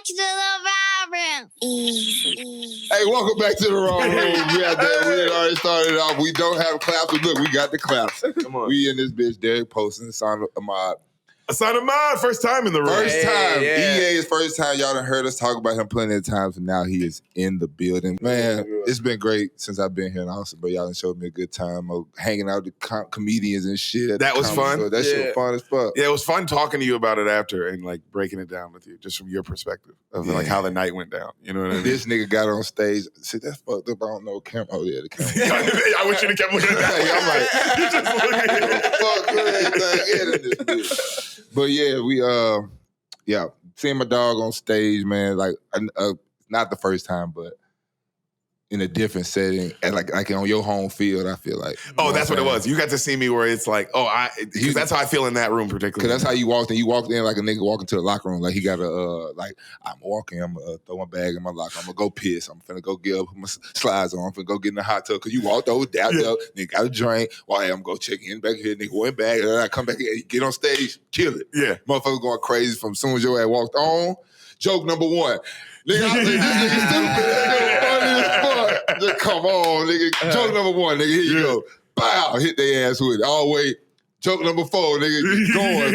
to the vibrant. Hey, welcome back to the Raw Room. We had already started off. We don't have claps, but look, we got the claps. Come on. We in this bitch, Deric Poston, Ehsan Ahmad. Ehsan Ahmad, first time in the room. First time. EA's first time. Y'all done heard us talk about him plenty of times, and now he is in the building. Man, it's been great since I've been here in Austin, but y'all done showed me a good time of hanging out with comedians and shit. That was fun. Store. That shit was fun as fuck. Yeah, it was fun talking to you about it after and like breaking it down with you, just from your perspective of like how the night went down. You know what I mean? This nigga got on stage. See, that's fucked up. I don't know camera. Oh, yeah, the camera. I wish you'd have kept looking at that. I'm like, you just looking at fuck everything in this bitch. But yeah, seeing my dog on stage, man, like not the first time, but in a different setting, and like on your home field, I feel like. Oh, that's what it was. You got to see me where it's like, because that's how I feel in that room particularly. Because that's how you walked in. You walked in like a nigga walking to the locker room. Like he got I'm walking, I'm going to throw my bag in my locker. I'm going to go piss. I'm finna go get up, put my slides on. I'm finna go get in the hot tub. Because you walked over, down there, nigga got a drink. Well, hey, I'm going to check in back here. Nigga went back. And then I come back in, get on stage, kill it. Yeah. Motherfucker going crazy from as soon as your ass walked on. Joke number one. Nigga, I was like, this nigga stupid. That nigga funny as fuck. Just come on, nigga. Joke number one, nigga. Here you go. Bow. Hit their ass with it. All the way. Joke number four, nigga. Keep going.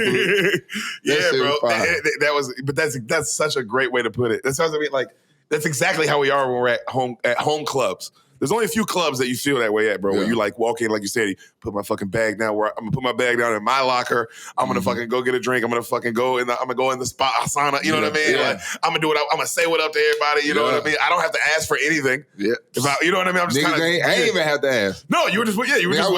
Yeah, bro. That's such a great way to put it. That sounds like that's exactly how we are when we're at home clubs. There's only a few clubs that you feel that way at, bro. Yeah. Where you like walk in, like you said, put my fucking bag down. Where I'm gonna put my bag down in my locker. I'm gonna fucking go get a drink. I'm gonna fucking go in the spot sauna. You know what I mean? Yeah. Like, I'm gonna do it. I'm gonna say what up to everybody. You know what I mean? I don't have to ask for anything. Yeah. You know what I mean? I'm just kind of. I ain't even have to ask. No, you were just I went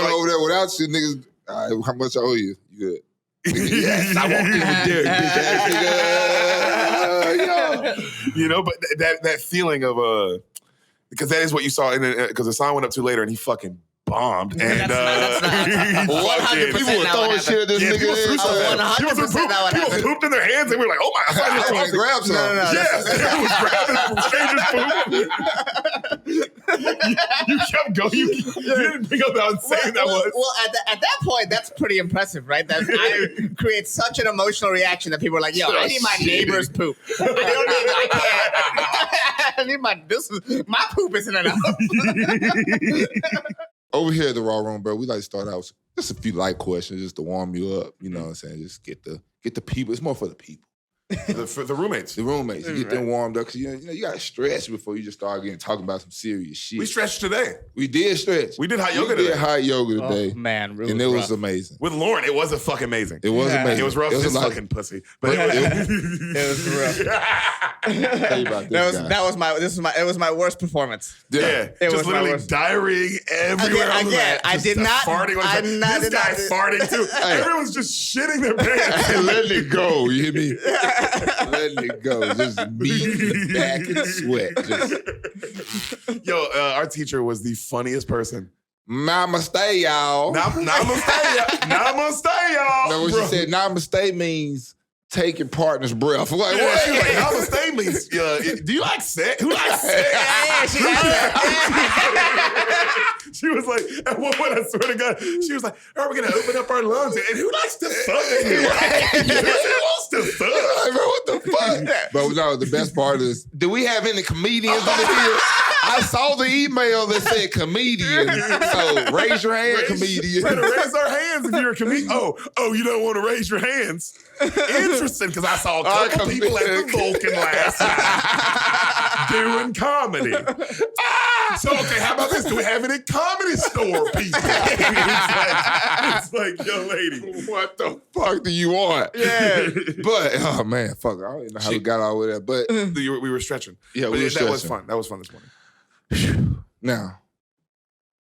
over there without you, niggas. All right, how much I owe you? You good? Yes, I walked in with Deric, bitch ass nigga. You know, but that feeling of because that is what you saw, because the song went up to later, and he fucking bombed. And That's not 100% people were throwing shit at this nigga. 100% People pooped in their hands, and we were like, "Oh my!" I want to grab some. Yes, it was grabbing from strangers' poop. You kept going. You didn't think about how insane that was. Well, at that point, that's pretty impressive, right? That I create such an emotional reaction that people are like, "Yo, I need my neighbor's poop. I need my poop isn't enough." Over here at the Raw Room, bro, we like to start out with just a few light questions just to warm you up. You know what I'm saying? Just get the people. It's more for the people. For the roommates. The roommates. You get them warmed up because you got to stretch before you just start talking about some serious shit. We stretched today. We did stretch. We did hot yoga today. We did hot yoga today. Oh, man, really and it was amazing. With Lauren, it was fucking amazing. It was amazing. It was rough. It was fucking pussy. But it was rough. Tell you about this guy. It was my worst performance. Yeah. It just was literally diarrheaing everywhere. Again, I did not. Farting on this guy farting too. Everyone's just shitting their pants. Letting it go. You hear me? Letting it go. Just meat in the back and sweat. Yo, our teacher was the funniest person. Namaste, y'all. Namaste, y'all. No, when she said namaste means take your partner's breath. I'm like, what? She was like, namaste means, do you like sex? Who likes sex? She got that. She was like, at one point, I swear to God, she was like, are we going to open up our lungs? And who likes to fuck? Who wants to fuck? Like, bro, what the fuck? But no, the best part is, do we have any comedians in here? I saw the email that said comedian. So raise your hand, comedian. Raise our hands if you're a comedian. Oh, you don't want to raise your hands? Interesting, because I saw a couple people at the Vulcan last night doing comedy. So, okay, how about this? Do we have any comedy store people? It's like, yo, lady. What the fuck do you want? Yeah. But, oh, man, fuck. I don't even know how we got all with that. But we were stretching. Yeah, but we were stretching. That was fun. That was fun this morning. Now,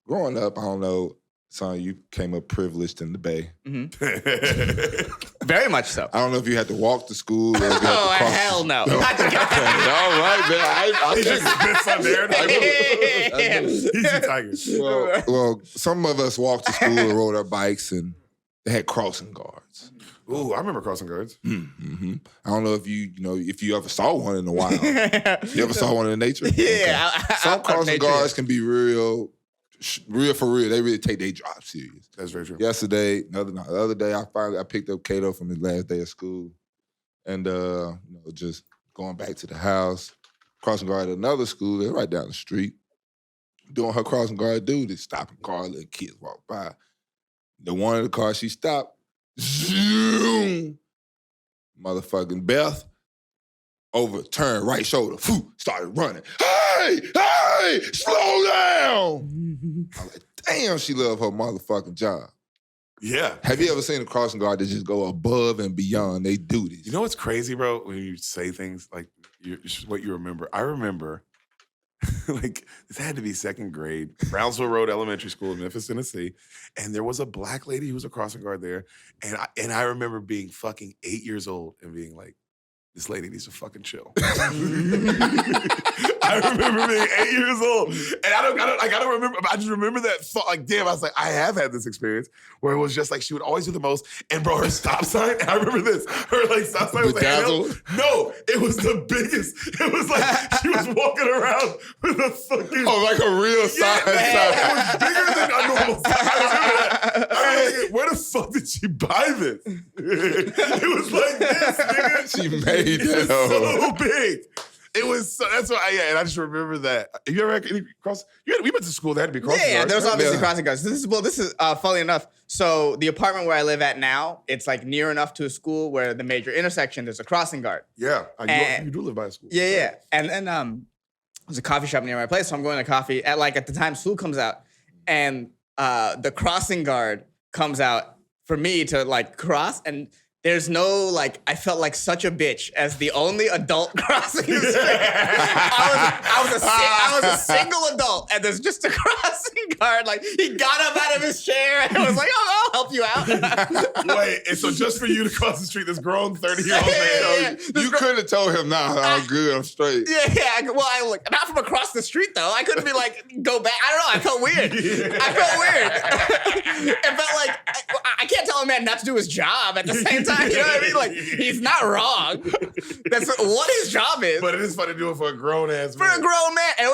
growing up, I don't know, son, you came up privileged in the Bay. Mm-hmm. Very much so. I don't know if you had to walk to school or if you had to cross hell no. All right, man. He just spits on there. He's a tiger. Well, some of us walked to school and rode our bikes, and they had crossing guards. Ooh, I remember crossing guards. Mm-hmm. I don't know if if you ever saw one in the wild. You ever saw one in nature? Yeah. Okay. Some crossing guards can be real for real. They really take their job serious. That's very true. The other day, I picked up Cato from his last day of school, and just going back to the house, crossing guard at another school. They're right down the street. Doing her crossing guard duty, stopping cars, letting kids walk by. The one in the car she stopped, zoom, motherfucking Beth, overturned right shoulder, started running. Hey, slow down. I'm like, damn, she love her motherfucking job. Yeah. Have you ever seen a crossing guard that just go above and beyond their duties? You know what's crazy, bro? When you say things like what you remember. I remember, like, this had to be second grade, Brownsville Road Elementary School in Memphis, Tennessee. And there was a black lady who was a crossing guard there. And I remember being fucking 8 years old and being like, this lady needs to fucking chill. I remember being 8 years old, and I don't remember. I just remember that thought. Like, damn, I was like, I have had this experience where it was just like she would always do the most. And bro, her stop sign. And I remember this. Her like stop sign was a handle. No, it was the biggest. It was like she was walking around with a fucking like a real sign. It was bigger than a normal sign. I remember that. I was like, where the fuck did she buy this? It was like this, nigga. She made that so big. It was so, that's why, and I just remember that. Have you ever had any cross? We went to school, there had to be crossing guards. Yeah, there was obviously crossing guards. This is funny enough. So the apartment where I live at now, it's like near enough to a school where the major intersection, there's a crossing guard. Yeah, you do live by a school. Yeah. And then there's a coffee shop near my place, so I'm going to coffee at the time school comes out, and the crossing guard comes out for me to like cross, and there's no, like, I felt like such a bitch as the only adult crossing the street. I was a single adult, and there's just a crossing guard. Like, he got up out of his chair and was like, oh, I'll help you out. Wait, and so just for you to cross the street, this grown 30-year-old man. Yeah. You could have told him, nah, I'm good, I'm straight. Yeah. Well, not from across the street, though. I couldn't be like, go back. I don't know. I felt weird. I felt weird. It felt like, I can't tell a man not to do his job at the same time. You know what I mean? Like, he's not wrong. That's what his job is. But it is fun to do it for a grown ass man. For a grown man. And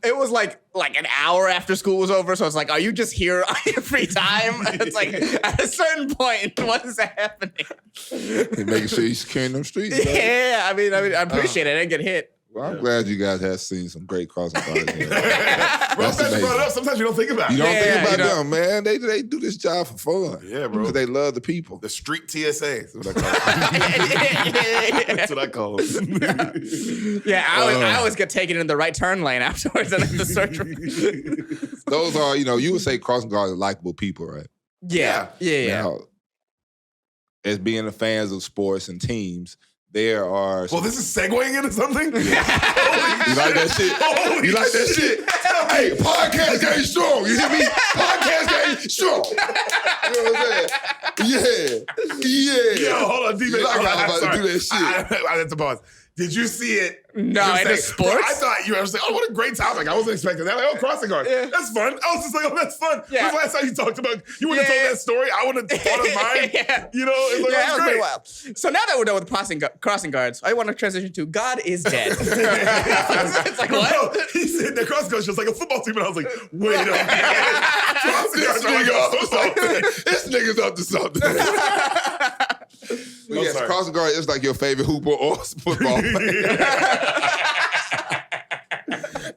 it was like an hour after school was over. So it's like, are you just here on your free time? It's like, at a certain point, what is happening? He's making sure he's securing them streets. Yeah, I mean, I appreciate it. I didn't get hit. Well, I'm glad you guys have seen some great crossing guards here. Bro, I'm glad you brought it up. Sometimes you don't think about it. You don't think about them, man. They do this job for fun. Yeah, bro. Because they love the people. The street TSA. That's what I call them. That's what I call them. Yeah, I always get taken in the right turn lane afterwards. And I have to search. Those are, you would say crossing guards are likable people, right? Yeah. Now, as being the fans of sports and teams, there are... Well, this is segueing into something? You like that shit? You like that shit? Hey, podcast game strong. You hear me? Podcast game strong. You know what I'm saying? Yeah. Yo, hold on, D-Man. You like how I'm about to do that shit. I have to pause. Did you see it? No, in sports? I thought you were like, oh, what a great topic. I wasn't expecting that. Like, oh, crossing guard. Yeah. That's fun. I was just like, oh, that's fun. Yeah. When's the last time you talked about, you wouldn't have told that story. I wouldn't have thought of mine. Yeah. You know, it's like, that that's was great. pretty wild. So now that we're done with crossing guards, I want to transition to God is dead. It's like, what? No, he said the crossing guard's just like a football team, and I was like, wait a minute. This nigga's up to something. Yes, sorry. crossing guard is like your favorite hooper or football player.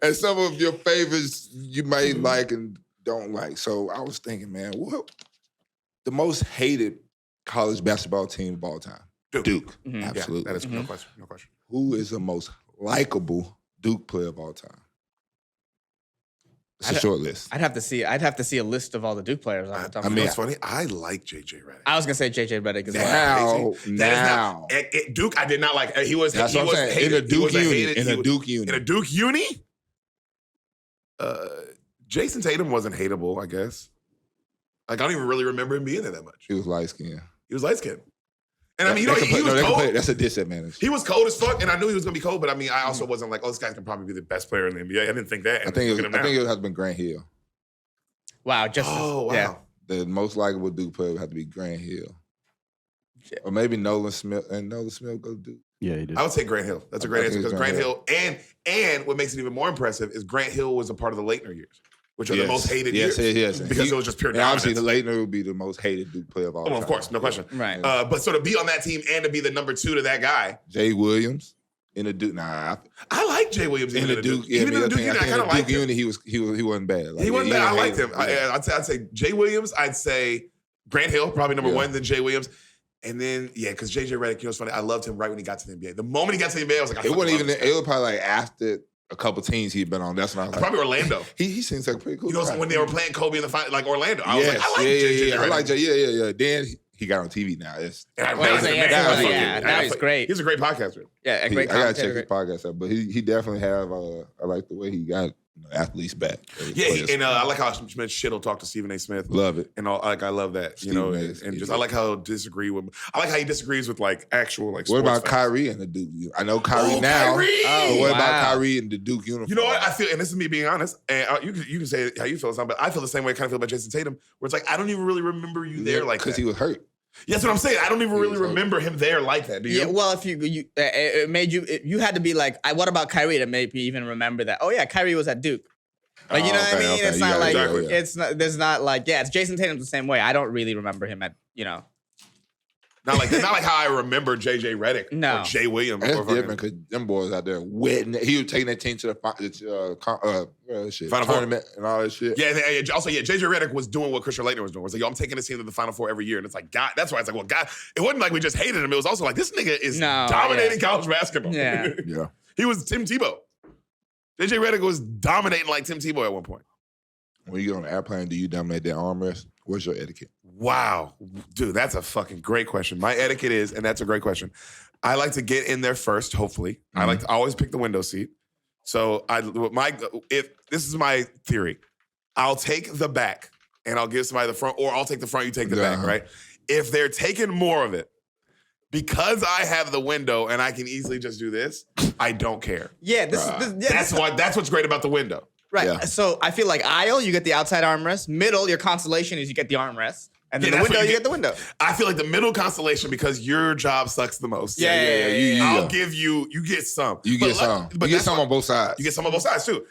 And some of your favorites you may like and don't like. So I was thinking, man, what the most hated college basketball team of all time? Duke. Mm-hmm. Absolutely. Yeah, that is no question. Who is the most likable Duke player of all time? It's a short list. I'd have to see a list of all the Duke players. I mean, it's funny. I like JJ Redick. I was gonna say JJ Redick as well. Now. Duke, I did not like. He was. That's he what was I'm saying. hated. In a Duke uni. Hated, in a Duke uni. In a Duke uni. Jason Tatum wasn't hateable, I guess. Like, I don't even really remember him being there that much. He was light skinned. He was light skinned. And I mean, he was cold. That's a disadvantage. He was cold as fuck, and I knew he was gonna be cold. But I mean, I also wasn't like, oh, this guy's gonna probably be the best player in the NBA. I didn't think that. I think it would have been Grant Hill. Wow. Wow. Yeah. The most likable Duke player would have to be Grant Hill. Yeah. Or maybe Nolan Smith. And Nolan Smith go to Duke. Yeah, he did. I would say Grant Hill. That's a great answer because Grant Hill. And what makes it even more impressive is Grant Hill was a part of the Leitner years, which are the most hated years. Yes. Because it was just pure dominance. Obviously, the Leitner would be the most hated Duke player of all time. Of course, no question. Right. But so to be on that team and to be the number 2 to that guy. Jay Williams. In the Duke, nah. I like Jay Williams In the Duke, yeah. Even in the Duke unit, I kind of liked him. Unit, he wasn't bad. He wasn't bad. I liked him. I'd say Jay Williams. I'd say Grant Hill, probably number one, then Jay Williams. And then, because JJ Redick, it's funny, I loved him right when he got to the NBA. The moment he got to the NBA, I was like, it was probably like after a couple teams he'd been on. That's when I was like, probably Orlando. He seems like a pretty cool. When they were playing Kobe in the final, like Orlando. I was like, I like JJ Redick. I like JJ. Yeah. Then he got on TV now. Now he's great. He's a great podcaster. Yeah, a great. I gotta check his podcast out, but he definitely have. I like the way he got athletes back. I like how Shit'll talk to Stephen A. Smith. Love it, and I love that. I like how I like how he disagrees with like actual like. What about fans. Kyrie and the Duke? I know Kyrie now. But what about Kyrie and the Duke uniform? You know what I feel, and this is me being honest. And you can say how you feel, but I feel the same way I kind of feel about Jason Tatum, where it's like I don't even really remember you there like because that. he was hurt. Yeah, that's what I'm saying. I don't even really remember him there like that. Do you? Yeah, well, if it made you had to be like, what about Kyrie to make me even remember that? Oh yeah, Kyrie was at Duke. Like you know what I mean? It's not like it's not. There's not like it's Jason Tatum the same way. I don't really remember him at Not like how I remember JJ Redick or Jay Williams. That's different because them boys out there wetting. He was taking that team to the Final tournament and all that shit. Yeah, also, JJ Redick was doing what Christian Laettner was doing. It was like, I'm taking this team to the Final Four every year. And it's like, God, that's why it's like, well, God, it wasn't like we just hated him. It was also like, this nigga is dominating college basketball. Yeah. Yeah. He was Tim Tebow. JJ Redick was dominating like Tim Tebow at one point. When you get on the airplane, do you dominate that armrest? What's your etiquette? Wow. Dude, that's a fucking great question. My etiquette is, and that's a great question, I like to get in there first, hopefully. Mm-hmm. I like to always pick the window seat. So if this is my theory, I'll take the back and I'll give somebody the front, or I'll take the front, you take the back, right? If they're taking more of it, because I have the window and I can easily just do this, I don't care. Yeah, that's what's great about the window. Right. Yeah. So I feel like aisle, you get the outside armrest. Middle, your consolation is you get the armrest. And then the window, you get the window. I feel like the middle consolation, because your job sucks the most. I'll give you get some. You get some. But you get some on both sides. You get some on both sides too.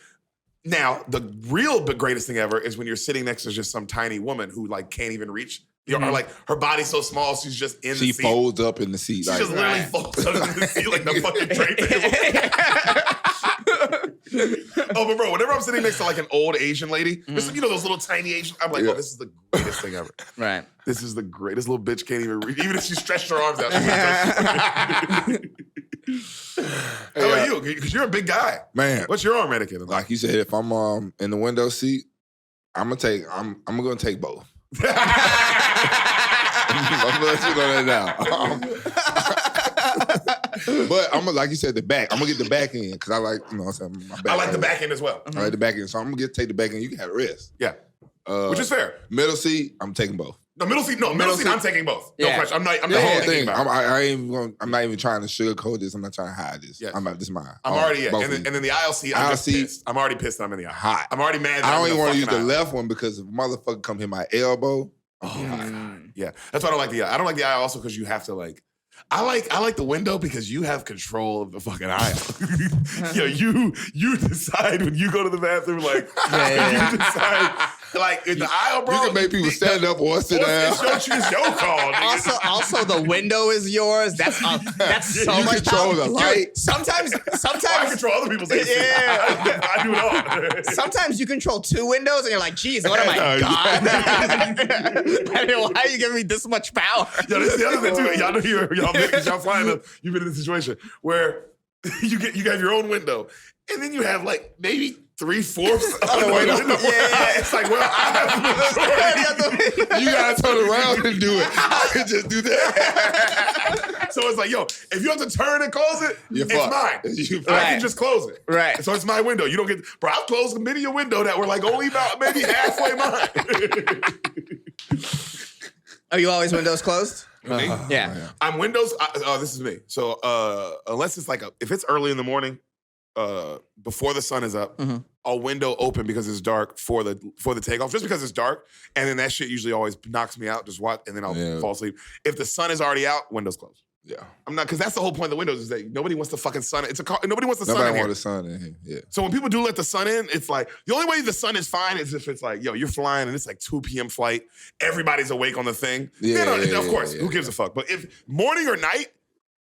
Now, the real greatest thing ever is when you're sitting next to just some tiny woman who like can't even reach. Or like her body's so small, she's just in the seat. She folds up in the seat. She just literally folds up in the seat like the fucking tray table. Oh, but bro, whenever I'm sitting next to like an old Asian lady, those little tiny Asian, I'm like, oh, this is the greatest thing ever. Right. This is the greatest. Little bitch can't even reach. Even if she stretched her arms out. How about you? Because you're a big guy. Man. What's your arm etiquette? Like you said, if I'm in the window seat, I'm gonna take both. I'm gonna let you know that now. But I'm gonna, like you said, the back. I'm gonna get the back end because I like, my back. I like the back end as well. I like the back end, so I'm gonna take the back end. You can have the rest. Yeah, which is fair. Middle seat, I'm taking both. No, middle seat. I'm taking both. No question. I'm not the whole thing. I'm not even trying to sugarcoat this. I'm not trying to hide this. Yes. This is mine. I'm already and then the aisle seat. I'm pissed. I'm already pissed that I'm in the aisle. Hot. I'm already mad. I don't even want to use the left one because if motherfucker come hit my elbow. Yeah, that's why I don't like the aisle. I don't like the aisle also because you have to like. I like the window because you have control of the fucking aisle. You decide when you go to the bathroom. Like you decide. Like in the aisle, bro. You can make people stand up or sit down. It's your call. Also, the window is yours. That's so you much control power. the light. Sometimes I control other people's AC. Yeah. I do it all. Sometimes you control two windows, and you're like, "Geez, what am I, God? I mean, why are you giving me this much power?" Yo, this is the other thing too. Y'all know y'all flying up. You've been in a situation where you have your own window, and then you have like maybe 3/4 of the window. Yeah. It's like, well, I have the majority. You gotta turn around and do it. I can just do that. So it's like, yo, if you have to turn and close it, it's mine. I can just close it. Right. So it's my window. You don't get, bro, I've closed many a window that were like only about maybe halfway mine. Are you always windows closed? Me? Yeah. I'm windows. This is me. So unless it's like if it's early in the morning, before the sun is up, a window open because it's dark for the takeoff, just because it's dark, and then that shit usually always knocks me out. Just watch, and then I'll fall asleep. If the sun is already out, windows closed. Yeah, I'm not, because that's the whole point of the windows is that nobody wants the fucking sun. Nobody wants the sun in Nobody here. wants the sun in here. Yeah. So when people do let the sun in, it's like the only way the sun is fine is if it's like, yo, you're flying and it's like 2 p.m. flight, everybody's awake on the thing. Of course, who gives a fuck? But if morning or night,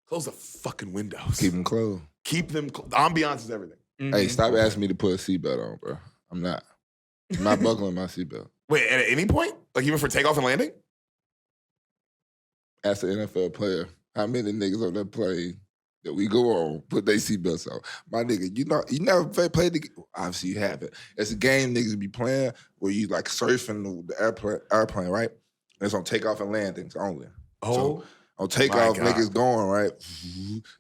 close the fucking windows. Keep them closed. Keep them. Ambiance is everything. Hey, stop asking me to put a seatbelt on, bro. I'm not buckling my seatbelt. Wait, at any point? Like even for takeoff and landing? As an NFL player, how many niggas on that plane that we go on put their seatbelts on? My nigga, you never played the game. Obviously you haven't. It's a game niggas be playing where you like surfing the airplane, right? And it's on takeoff and landings only. Oh. So, on takeoff, niggas going, right?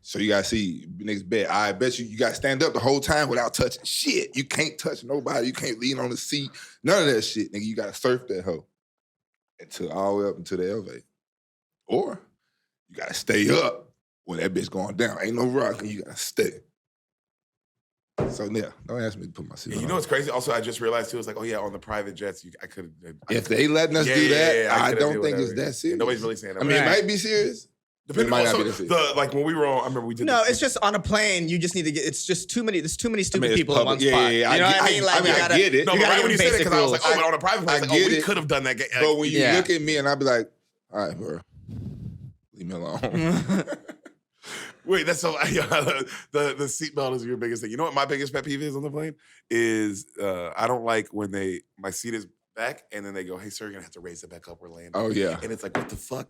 So you gotta see niggas bet. I bet you gotta stand up the whole time without touching shit. You can't touch nobody. You can't lean on the seat. None of that shit, nigga. You gotta surf that hoe until all the way up into the elevator. Or you gotta stay up when that bitch going down. Ain't no rocking. You gotta stay. So yeah, don't ask me to put my seat on. You know what's crazy? Also, I just realized too. It's like, oh yeah, on the private jets, I could. If they letting us do that, I don't think it's that serious. Nobody's really saying that. I mean, it might be serious. Depending might also, not be that serious. like when we were on, I remember we did. No, it's just on a plane. You just need to get. It's just too many. There's too many stupid people in one spot. Yeah. You know what I mean? Like, I get it. No, but right when you said it, because I was like, oh, but on a private plane, we could have done that. But when you look at me and I be like, all right, bro, leave me alone. Wait, that's so. The seatbelt is your biggest thing. You know what my biggest pet peeve is on the plane is I don't like when my seat is back and then they go, hey sir, you're gonna have to raise it back up. We're landing. Oh yeah. And it's like, what the fuck?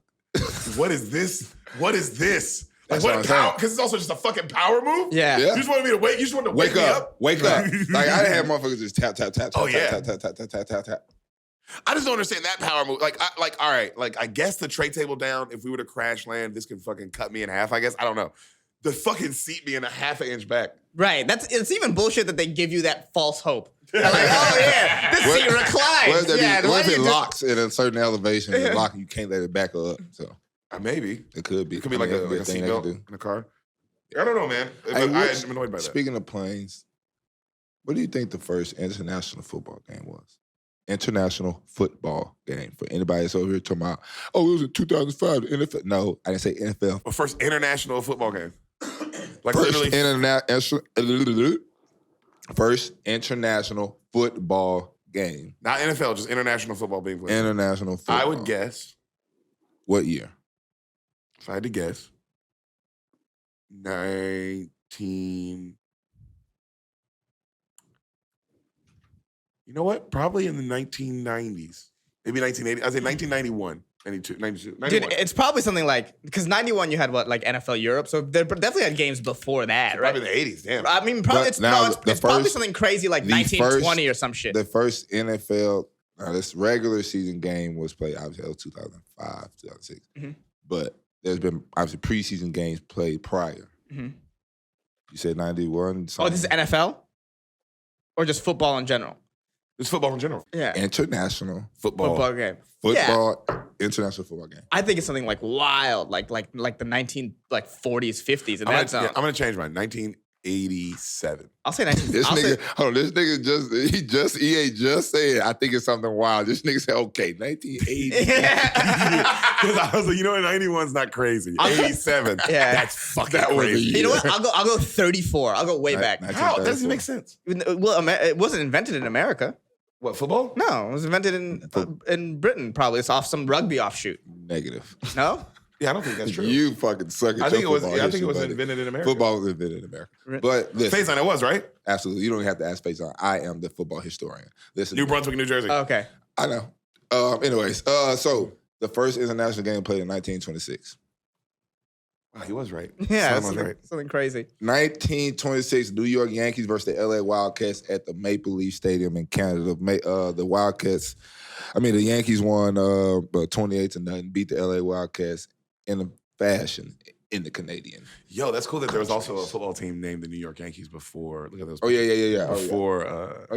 What is this? What is this? Like That's what power? Because it's also just a fucking power move. Yeah. You just wanted me to wait. You just wanted to wake me up. Wake up. Like I had motherfuckers just tap. Oh, yeah. Tap. I just don't understand that power move. Like all right. Like I guess the tray table down. If we were to crash land, this could fucking cut me in half. I guess I don't know. The fucking seat being a half an inch back. Right. It's even bullshit that they give you that false hope. They're like, oh yeah, this seat reclines. What if it locks in a certain elevation and lock, you can't let it back up? So maybe it could be. It could be like a seatbelt in a car. I don't know, man. I'm annoyed by that. Speaking of planes, what do you think the first international football game was? International football game. For anybody that's over here talking about, oh, it was in 2005, the NFL. No, I didn't say NFL. Well, first international football game. Like First literally. First international football game. Not NFL, just international football being played. International football. I would guess. What year? If I had to guess. 19. You know what? Probably in the 1990s. Maybe 1980. I say 1991. 92. 91. Dude, it's probably something like, because 91 you had what, like NFL Europe, so they definitely had games before that, right? Probably the 80s, damn. I mean, probably it's probably something crazy like 1920 or some shit. The first NFL, this regular season game was played, obviously, it was 2005, 2006. Mm-hmm. But there's been, obviously, preseason games played prior. Mm-hmm. You said 91? Oh, this is NFL? Or just football in general? It's football in general. Yeah. International football game. International football game. I think it's something like wild, like the 1940s, 50s. And that's I'm gonna change mine. 1987. I'll say 19. This nigga just said, I think it's something wild. This nigga said, okay, 1980. Because I was like, 91's not crazy. 87. Yeah. That's fucking crazy. You know what? I'll go 34. I'll go way back. How? That doesn't make sense. Well, it wasn't invented in America. What, football? No, it was invented in Britain, probably. It's off some rugby offshoot. Negative. No? Yeah, I don't think that's true. You fucking suck at I think it was buddy. invented in America. Football was invented in America. But listen. Feyzan, it was, right? Absolutely. You don't have to ask Feyzan. I am the football historian. Listen. New Brunswick, New Jersey. Okay. I know. Anyways, so the first international game played in 1926. Wow, he was right. Yeah, something crazy. 1926, New York Yankees versus the LA Wildcats at the Maple Leaf Stadium in Canada. The Yankees won 28-0, beat the LA Wildcats in a fashion in the Canadian. Yo, that's cool that there was also a football team named the New York Yankees before. Look at those. Oh, yeah. Before.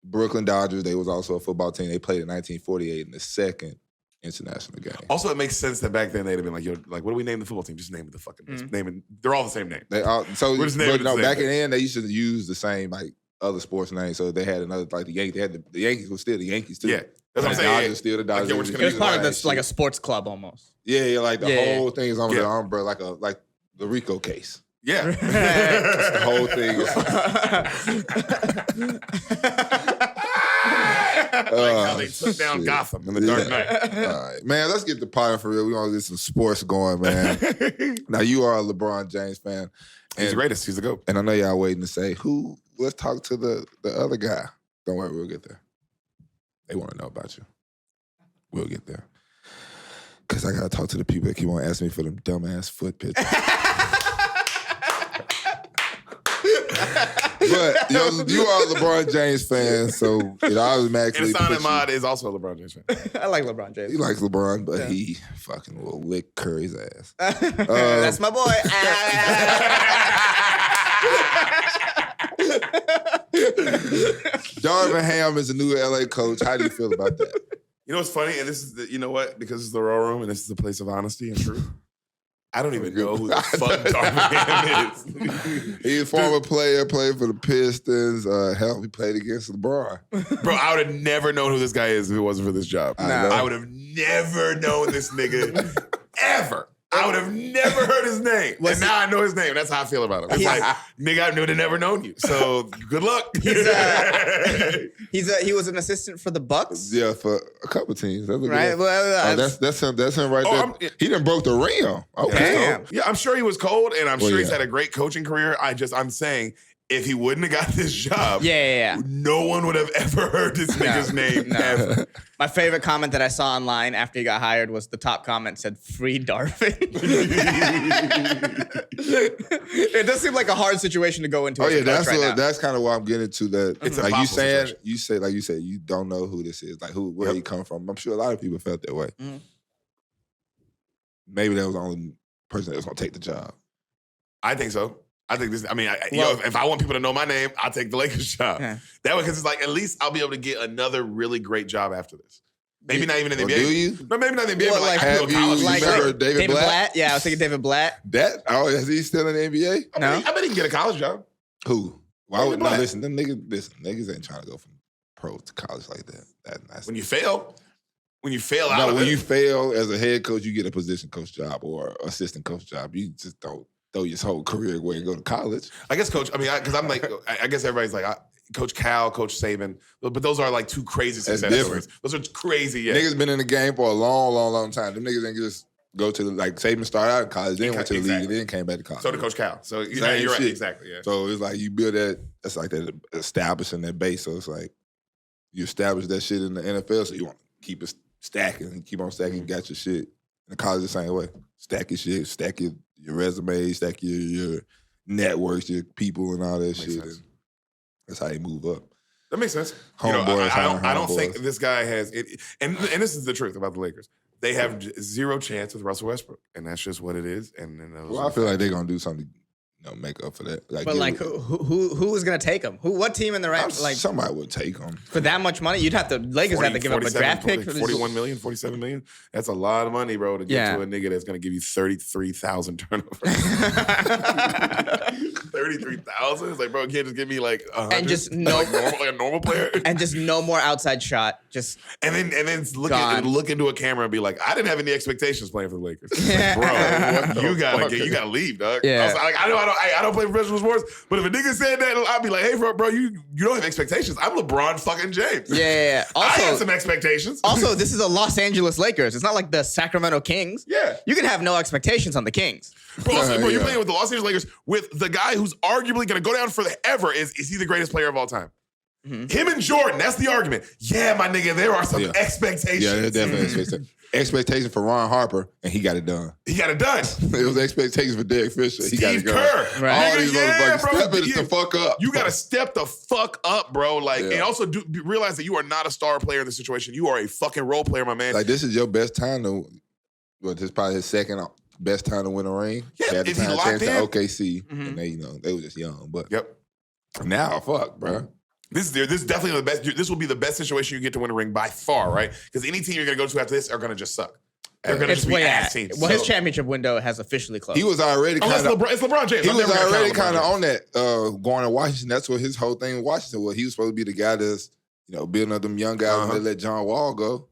Brooklyn Dodgers, they was also a football team. They played in 1948 in the second international game. Also, it makes sense that back then they'd have been like, "Yo, like, what do we name the football team? Just name it the fucking name it." They're all the same name. They all We're just naming the same back thing. in they used to use the same like other sports names. So they had another like the Yankees. They had the Yankees was still the Yankees too. Yeah, that's what I'm the saying. Dodgers still the Dodgers. Like, It was part of this like a sports club almost. Yeah, like the whole thing is on the umbrella, like the Rico case. Yeah, That's the whole thing. how they took down Gotham in the Dark Knight. All right, man. Let's get the pod for real. We want to get some sports going, man. Now you are a LeBron James fan. He's the greatest. He's the GOAT. And I know y'all waiting to say who. Let's talk to the other guy. Don't worry, we'll get there. They want to know about you. We'll get there. Because I got to talk to the people that keep on asking me for them dumbass foot pictures. But you are a LeBron James fan, so it automatically. And Ehsan Ahmad is also a LeBron James fan. I like LeBron James. He likes LeBron, but he fucking will lick Curry's ass. That's my boy. Darvin Ham is the new LA coach. How do you feel about that? You know what's funny? And this is you know what? Because it's the Raw Room and this is the place of honesty and truth. I don't even know who the fuck Darvin Ham is. He's a former player, played for the Pistons. Hell, he played against LeBron. Bro, I would have never known who this guy is if it wasn't for this job. I would have never known this nigga ever. I would have never heard his name. And now I know his name. That's how I feel about him. It's like, nigga, I would have never known you. So good luck. He was an assistant for the Bucks. Yeah, for a couple teams. Right. Well, that's him. That's him right there. He done broke the rim. Okay. Damn. Yeah, I'm sure he was cold, and I'm sure he's had a great coaching career. I'm saying, if he wouldn't have got this job, no one would have ever heard this nigga's name ever. My favorite comment that I saw online after he got hired was the top comment said, "Free Darvin." It does seem like a hard situation to go into. Oh yeah, that's kind of why I'm getting to that. It's like you saying, situation. you said, you don't know who this is, like where he come from. I'm sure a lot of people felt that way. Mm. Maybe that was the only person that was gonna take the job. I think so. I think this. I mean, if I want people to know my name, I'll take the Lakers job. Yeah. That way, because it's like at least I'll be able to get another really great job after this. Maybe not even in the NBA. Do you? No, maybe not in the NBA. Well, but like, have I college. you remember David Blatt? Yeah, I was thinking David Blatt. Is he still in the NBA? I bet he can get a college job. Who? Why would Blatt. listen? Them niggas ain't trying to go from pro to college like that. That's When you fail out no, of when it. you fail as a head coach, you get a position coach job or assistant coach job. You just don't throw your whole career away and go to college. I guess Coach. I mean, because I'm like, I guess everybody's like Coach Cal, Coach Saban, but those are like two crazy success stories. Those are crazy. Yeah. Niggas been in the game for a long time. Them niggas ain't just go to Saban started out in college, then went to the league, and then came back to college. So did Coach Cal. So you're right, exactly. Yeah. So it's like you build that. That's like that establishing that base. So it's like you establish that shit in the NFL. So you want to keep it stacking and keep on stacking. You got your shit in the college the same way. Stack your shit, stack your resume, stack your networks, your people, and all that shit. And that's how you move up. That makes sense. I don't think this guy has it. And this is the truth about the Lakers. They have zero chance with Russell Westbrook, and that's just what it is. And I feel like they're gonna do something, make up for that. Who is gonna take him? What team in the right? Somebody would take him for that much money. You'd have to. Lakers have to give up a draft pick for 41 million, 47 million. That's a lot of money, bro, to get to a nigga that's gonna give you 33,000 turnovers. 33,000? It's like, bro, you can't just give me like 100 and just like a normal player, and just no more outside shot. And then look into a camera and be like, I didn't have any expectations playing for the Lakers. Like, bro, you gotta leave, dog. Yeah. I don't play professional sports, but if a nigga said that, I'd be like, hey, bro, you don't have expectations. I'm LeBron fucking James. Yeah. Also, I have some expectations. Also, this is a Los Angeles Lakers. It's not like the Sacramento Kings. Yeah. You can have no expectations on the Kings. Bro, you're playing with the Los Angeles Lakers with the guy who's arguably going to go down forever. Is he the greatest player of all time? Mm-hmm. Him and Jordan, that's the argument. Yeah, my nigga, there are some expectations. Yeah, there's definitely expectations. Expectation for Ron Harper, and he got it done. It was expectations for Derek Fisher. Steve he got it done. Kerr. Right. All these motherfuckers, step it the fuck up. You got to step the fuck up, bro. And also realize that you are not a star player in this situation. You are a fucking role player, my man. Like, this is your best time to, this is probably his second best time to win a ring. Yeah, he had the if he time locked to in. OKC, and they were just young. But now, fuck, bro. This is definitely the best. This will be the best situation you get to win a ring by far, right? Because any team you're going to go to after this are going to just suck. They're going to just be ass teams. Well, his championship window has officially closed. He was already kind of. It's LeBron James. He was already kind of on that going to Washington. That's what his whole thing in Washington was. He was supposed to be the guy that's building up them young guys and let John Wall go.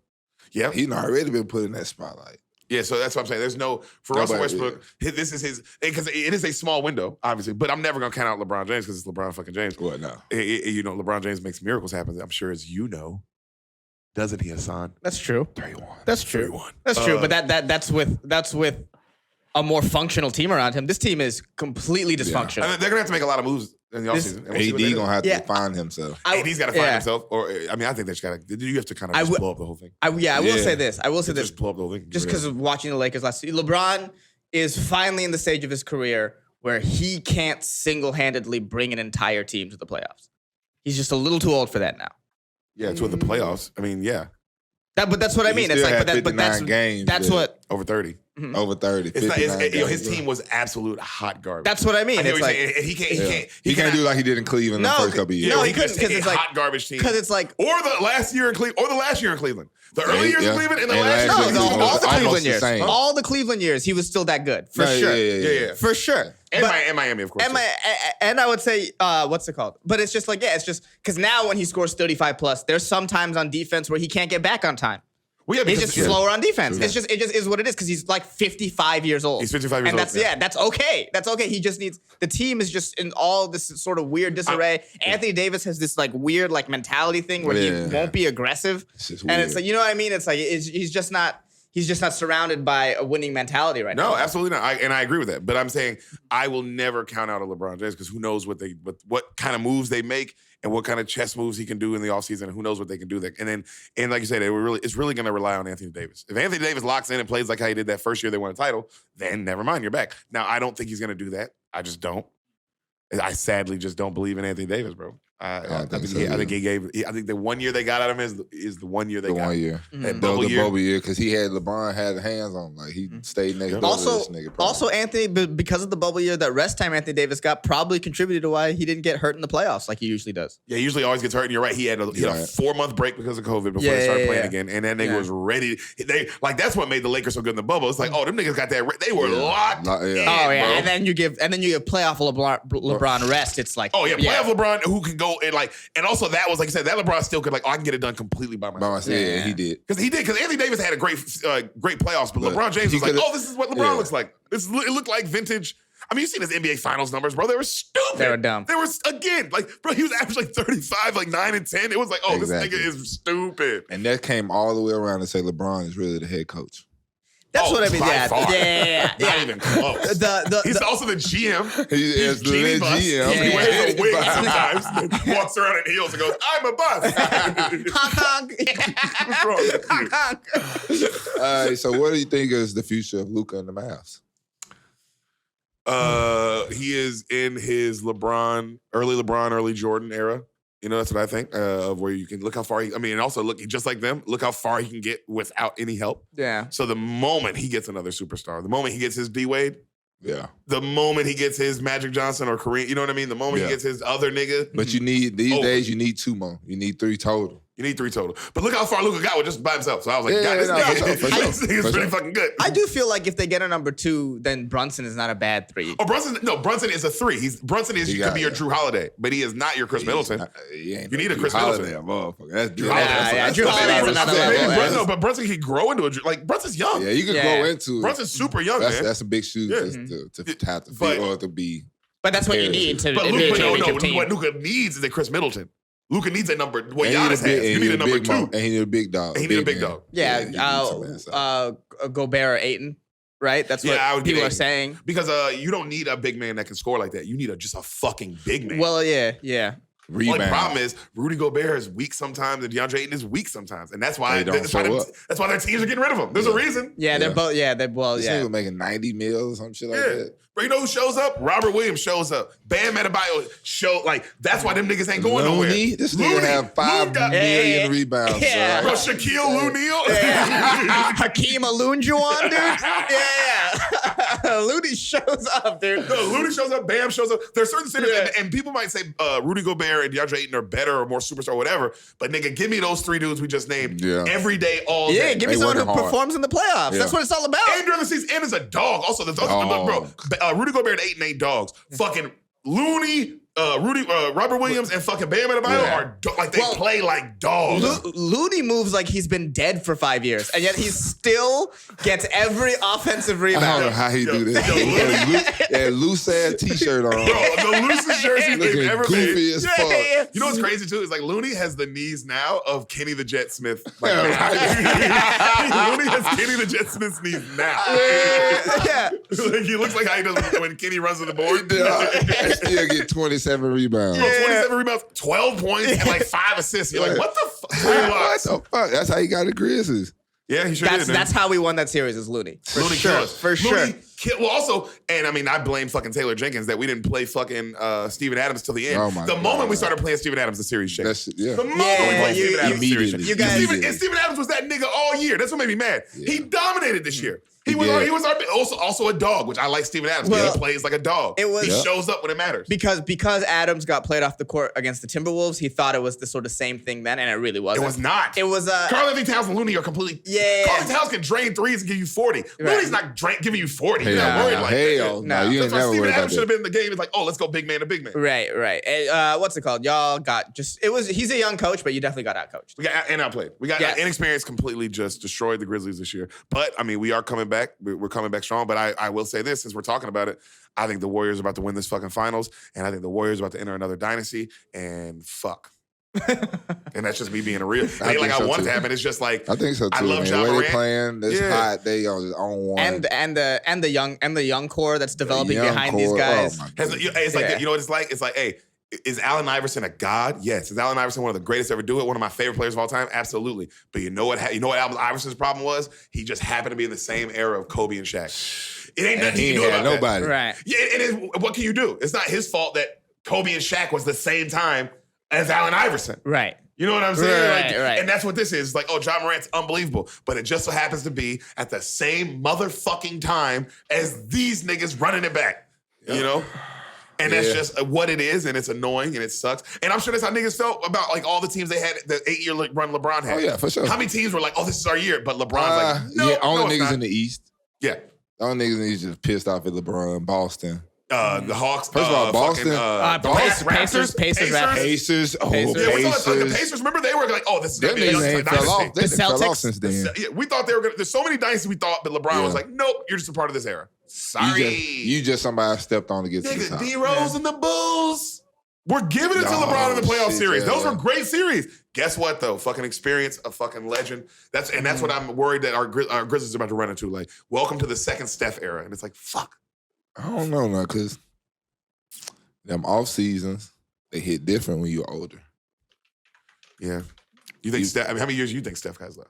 Yeah, he's already been put in that spotlight. Yeah, so that's what I'm saying. There's no for Russell Westbrook. This is his because it is a small window, obviously. But I'm never gonna count out LeBron James because it's LeBron fucking James. What now? LeBron James makes miracles happen. I'm sure, as you know. Doesn't he, Ehsan? That's true. 3-1. That's true. 3-1. That's true. But that's with a more functional team around him. This team is completely dysfunctional. I mean, they're gonna have to make a lot of moves in the offseason. And we'll see what they AD do. gonna have to find himself. AD's got to find himself. Or I mean, I think they just got to. You have to kind of just blow up the whole thing. I will say this. Just blow up the whole thing. Just because of watching the Lakers last season. LeBron is finally in the stage of his career where he can't single-handedly bring an entire team to the playoffs. He's just a little too old for that now. Yeah, to the playoffs. I mean, yeah. But that's what I mean. It's like, that's games. That's what over 30. Over 30. It's not, his team was absolute hot garbage. That's what I mean. It's like he can't do like he did in Cleveland the first couple of years. No, he couldn't because it's like hot garbage team. Because it's like or the last year in Cleveland, or the last year in Cleveland. The early years in Cleveland and the last year. all the Cleveland years. Same. All the Cleveland years, he was still that good for sure. Yeah. For sure. And Miami, of course. And I would say, what's it called? But it's just like, it's just because now when he scores 35 plus, there's sometimes on defense where he can't get back on time. Well, he's just slower on defense. It just is what it is because he's like 55 years old. He's 55 years old. And that's okay. That's okay. He just needs the team is just in all this sort of weird disarray. Anthony Davis has this like weird like mentality thing where he won't be aggressive. And it's like, you know what I mean? It's like he's just not surrounded by a winning mentality right now. No, absolutely not. I agree with that. But I'm saying I will never count out a LeBron James because who knows what kind of moves they make and what kind of chess moves he can do in the offseason, and who knows what they can do there. And like you said, it's really going to rely on Anthony Davis. If Anthony Davis locks in and plays like how he did that first year they won a title, then never mind, you're back. Now, I don't think he's going to do that. I just don't. I sadly just don't believe in Anthony Davis, bro. I think the 1 year they got out of him is the 1 year they got. 1 year. That bubble year because LeBron had hands on him. Like he stayed next door to this nigga. Also, Anthony, because of the bubble year, that rest time Anthony Davis got probably contributed to why he didn't get hurt in the playoffs like he usually does. Yeah, he usually always gets hurt. And you're right. He had a 4-month break because of COVID before they started playing again. And that nigga was ready. That's what made the Lakers so good in the bubble. It's like, oh, them niggas got that. They were locked in, bro. And then you give playoff LeBron rest. It's like, playoff LeBron who can go and also that was like you said, that LeBron still could I can get it done completely by myself. Yeah, he did. Because Anthony Davis had a great playoffs, but LeBron James was like, oh, this is what LeBron looks like. It looked like vintage. I mean, you seen his NBA Finals numbers, bro. They were stupid. They were dumb. They were, again, like, bro, he was averaging like 35, like 9 and 10. It was like, oh, this nigga is stupid. And that came all the way around to say LeBron is really the head coach. That's what I mean. Not even close. He's also the GM. He's the GM. He wears a wig sometimes. And walks around in heels and goes, "I'm a bus." Honk honk. All right. So, what do you think is the future of Luka and the Mavs? He is in his early Jordan era. You know, that's what I think, of where you can look how far and also look, just like them, look how far he can get without any help. Yeah. So the moment he gets another superstar, the moment he gets his D-Wade, the moment he gets his Magic Johnson or Kareem, you know what I mean? The moment he gets his other nigga. But you need, these days, you need 2 more. You need 3 total. You need 3 total. But look how far Luka got with just by himself. So I was like, God, this nigga's pretty fucking good. I do feel like if they get a number 2, then Brunson is not a bad 3. Oh, Brunson is a 3. Brunson could be your Drew Holiday, but he is not your Chris Middleton. You need a Chris Middleton. Motherfucker. That's Drew Holiday. Drew Holiday is another level. No, but Brunson can grow into Brunson's young. Yeah, you can grow into it. Brunson's super young, man. That's a big shoe to have to be or to be. But that's what you need to. But what Luka needs is a Chris Middleton. Luka needs a number. What Giannis has. You need a number 2. And he need a big dog. And he need a big dog. Yeah. Gobert or Ayton, right? That's what people are saying. Because you don't need a big man that can score like that. You need just a fucking big man. Well, yeah. Rebound. The problem is Rudy Gobert is weak sometimes and DeAndre Ayton is weak sometimes. And that's why that's why their teams are getting rid of him. There's a reason. Yeah, they're both. Yeah, they're well. This nigga making 90 mil or some shit like that. But you know who shows up? Robert Williams shows up. Bam Adebayo that's why them niggas ain't going nowhere. This nigga have 5 million rebounds. Yeah. Bro, Shaquille O'Neal. Hakeem Olajuwon, dude. Yeah. Looney shows up, dude. No, Looney shows up. Bam shows up. There's certain centers, and people might say Rudy Gobert and DeAndre Ayton are better or more superstar or whatever, but nigga, give me those 3 dudes we just named every day, all day. Yeah, give me someone who performs in the playoffs. Yeah. That's what it's all about. And during the season, and is a dog. Also, bro, Rudy Gobert and Ayton ain't dogs. Fucking Looney, Robert Williams and fucking Bam Adebayo are like they play like dogs. Looney moves like he's been dead for 5 years, and yet he still gets every offensive rebound. I don't know how he do this. Yeah, loose ass t-shirt on. Bro, the loosest jersey they've ever made. Goofy as fuck. You know what's crazy too? Is like Looney has the knees now of Kenny the Jet Smith. Like, Looney has Kenny the Jet Smith's knees now. Yeah. Like, he looks like how he does when Kenny runs to the board. I still get 27 rebounds. 27 rebounds, 12 points, and like 5 assists. You're like, what the fuck? What the fuck? That's how you got the Grizzlies. Yeah, he sure did. That's how we won that series is Looney. Looney For sure. Well, also, and I mean, I blame fucking Taylor Jenkins that we didn't play fucking Steven Adams till the end. Oh my the God. moment we started playing Steven Adams, the series changed. The moment we played Steven Adams, the series changed. You guys, And Steven Adams was that nigga all year. That's what made me mad. He dominated this year. He was also a dog, which I like Steven Adams. Well, he plays like a dog. He shows up when it matters. Because Adams got played off the court against the Timberwolves, he thought it was the sort of same thing then, and it really wasn't. It was not. It was Karl-Anthony Towns and Looney are completely. Karl-Anthony Towns can drain threes and give you 40. Right. Looney's not giving you 40. You're not worried like that. No, you ain't never Steven worried about Adams should have been in the game. It's like, oh, let's go big man to big man. Right. What's it called? Y'all got he's a young coach, but you definitely got outcoached. We got outplayed. We got inexperience completely just destroyed the Grizzlies this year. But I mean, we are coming back. We're coming back strong. But I will say this, since we're talking about it, I think the Warriors are about to win this fucking finals, and I think the Warriors are about to enter another dynasty, and fuck. And that's just me being a real. It ain't like I want it to happen. It's just like I think so too. I love Jon Maine. The way they playing, it's hot. They on their own one. And the young core that's developing behind these guys. It's like you know what it's like? It's like, hey, is Allen Iverson a god? Yes. Is Allen Iverson one of the greatest to ever do it? One of my favorite players of all time? Absolutely. But you know what Allen Iverson's problem was? He just happened to be in the same era of Kobe and Shaq. It ain't nothing you can do about nobody. That. Right. Yeah, what can you do? It's not his fault that Kobe and Shaq was the same time as Allen Iverson. Right. You know what I'm saying? Right. And that's what this is. It's like, oh, John Morant's unbelievable. But it just so happens to be at the same motherfucking time as these niggas running it back. Yep. You know? And that's just what it is, and it's annoying, and it sucks. And I'm sure that's how niggas felt about like all the teams they had, the 8-year run LeBron had. Oh, yeah, for sure. How many teams were like, oh, this is our year, but LeBron's like, no, only niggas not. in the East. Yeah. The only niggas in the East just pissed off at LeBron, Boston. The Hawks. First of all, Boston. Pacers. Pacers. Oh, Yeah, we thought Pacers. the Pacers, remember they were like, oh, this is going to be a They dynasty. fell off. They The fell off Celtics. since then. Yeah, we thought they were going to, there's so many dynasties we thought, but LeBron was like, nope, you're just a part of this era. Sorry. You just somebody stepped on to get to the top. D-Rose and the Bulls. We're giving it to LeBron in the playoff series. Those were great series. Guess what, though? Fucking experience, a fucking legend. That's what I'm worried that our Grizzlies are about to run into. Like, welcome to the second Steph era. And it's like, fuck. I don't know now, because them off seasons, they hit different when you're older. Yeah. You think Steph, I mean, how many years do you think Steph has left?